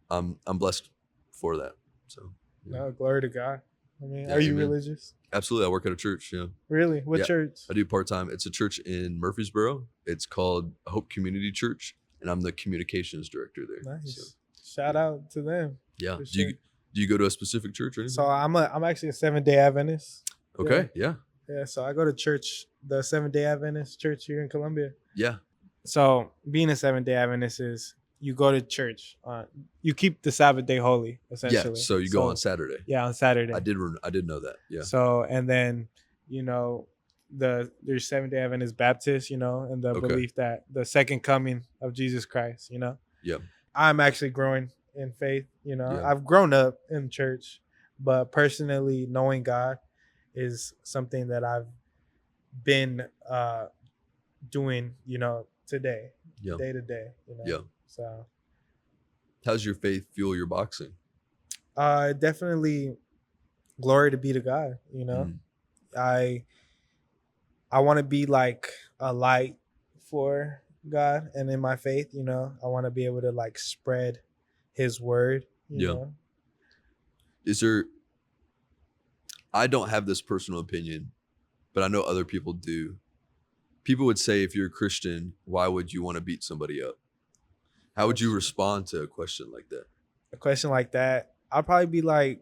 Speaker 2: I'm blessed for that. So Yeah.
Speaker 1: No, glory to God. I mean,
Speaker 2: Yeah,
Speaker 1: are you
Speaker 2: amen.
Speaker 1: religious?
Speaker 2: Absolutely. I work at a church. Yeah.
Speaker 1: Really? What
Speaker 2: Yeah.
Speaker 1: church?
Speaker 2: I do part-time. It's a church in Murfreesboro. It's called Hope Community Church, and I'm the communications director there. So
Speaker 1: Nice. Shout
Speaker 2: yeah.
Speaker 1: out to them.
Speaker 2: Yeah.
Speaker 1: For
Speaker 2: Do
Speaker 1: sure.
Speaker 2: you go to a specific church or
Speaker 1: So
Speaker 2: anything?
Speaker 1: I'm actually a 7-day Adventist.
Speaker 2: Okay. Yeah.
Speaker 1: Yeah. So I go to church, the 7-day Adventist church here in Columbia.
Speaker 2: Yeah.
Speaker 1: So being a 7-day Adventist is you go to church. You keep the Sabbath day holy,
Speaker 2: Yeah.
Speaker 1: essentially.
Speaker 2: So you go on Saturday.
Speaker 1: Yeah, on Saturday.
Speaker 2: I did know that. Yeah.
Speaker 1: So and then there's 7-day Adventist Baptist, and the
Speaker 2: Okay.
Speaker 1: belief that the second coming of Jesus Christ.
Speaker 2: Yeah.
Speaker 1: I'm actually growing in faith.
Speaker 2: Yeah.
Speaker 1: I've grown up in church, but personally knowing God is something that I've been doing, today,
Speaker 2: Yeah.
Speaker 1: day to day.
Speaker 2: Yeah.
Speaker 1: So
Speaker 2: How's your faith fuel your boxing?
Speaker 1: definitely glory to be to God.
Speaker 2: Mm.
Speaker 1: I want to be like a light for God, and in my faith, I want to be able to like spread His word.
Speaker 2: Yeah. Is there? I don't have this personal opinion, but I know other people do. People would say, if you're a Christian, why would you want to beat somebody up? How would you respond to a question like that?
Speaker 1: A question like that, I'll probably be like,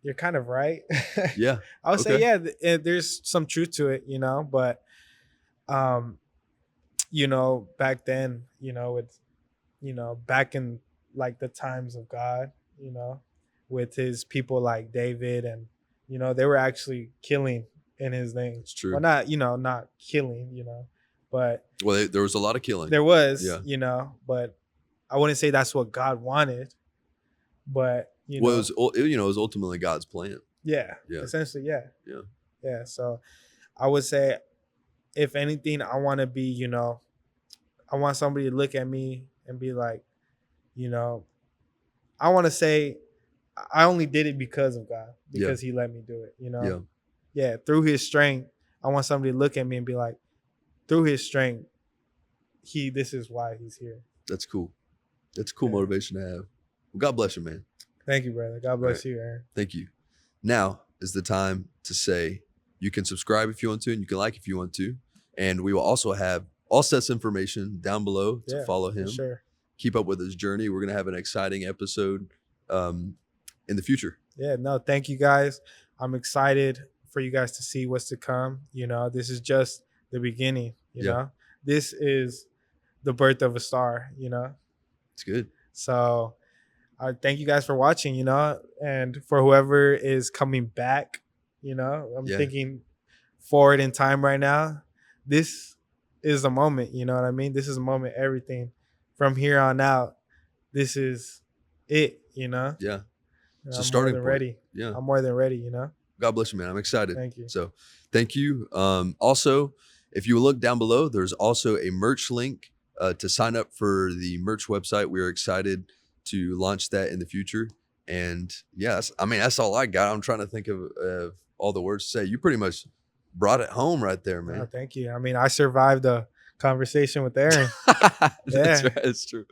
Speaker 1: "You're kind of right."
Speaker 2: Yeah.
Speaker 1: I would say, yeah, there's some truth to it, but, back then, with, back in like the times of God, with His people like David, and, they were actually killing in His name.
Speaker 2: It's true.
Speaker 1: Well, not killing, but
Speaker 2: Well, there was a lot of killing.
Speaker 1: there was,
Speaker 2: Yeah.
Speaker 1: but I wouldn't say that's what God wanted, but,
Speaker 2: Well, it was ultimately God's plan.
Speaker 1: yeah,
Speaker 2: Yeah.
Speaker 1: essentially, yeah.
Speaker 2: Yeah.
Speaker 1: Yeah. So I would say, if anything, I want to be, I want somebody to look at me and be like, I want to say I only did it because of God, because He let me do it,
Speaker 2: Yeah.
Speaker 1: Yeah, through His strength. I want somebody to look at me and be like, through His strength, this is why He's here.
Speaker 2: That's cool. That's cool motivation to have. Well, God bless you, man.
Speaker 1: Thank you, brother. God bless you, Aaron.
Speaker 2: Thank you. Now is the time to say you can subscribe if you want to, and you can like if you want to. And we will also have all Seth's information down below to follow him.
Speaker 1: Sure.
Speaker 2: Keep up with his journey. We're going to have an exciting episode in the future.
Speaker 1: Yeah, no, thank you guys. I'm excited for you guys to see what's to come. This is just the beginning, you know. This is the birth of a star,
Speaker 2: It's good.
Speaker 1: So thank you guys for watching, and for whoever is coming back, I'm thinking forward in time right now. This is a moment, you know what I mean? This is a moment, everything from here on out. This is it,
Speaker 2: Yeah. It's a
Speaker 1: I'm
Speaker 2: starting
Speaker 1: more than
Speaker 2: point.
Speaker 1: ready.
Speaker 2: Yeah.
Speaker 1: I'm more than ready,
Speaker 2: God bless you, man. I'm excited.
Speaker 1: Thank you.
Speaker 2: So thank you. Also, if you look down below, there's also a merch link to sign up for the merch website. We are excited to launch that in the future. And yes, that's all I got. I'm trying to think of all the words to say. You pretty much brought it home right there, man.
Speaker 1: Thank you. I survived a conversation with Aaron.
Speaker 2: That's right. It's true.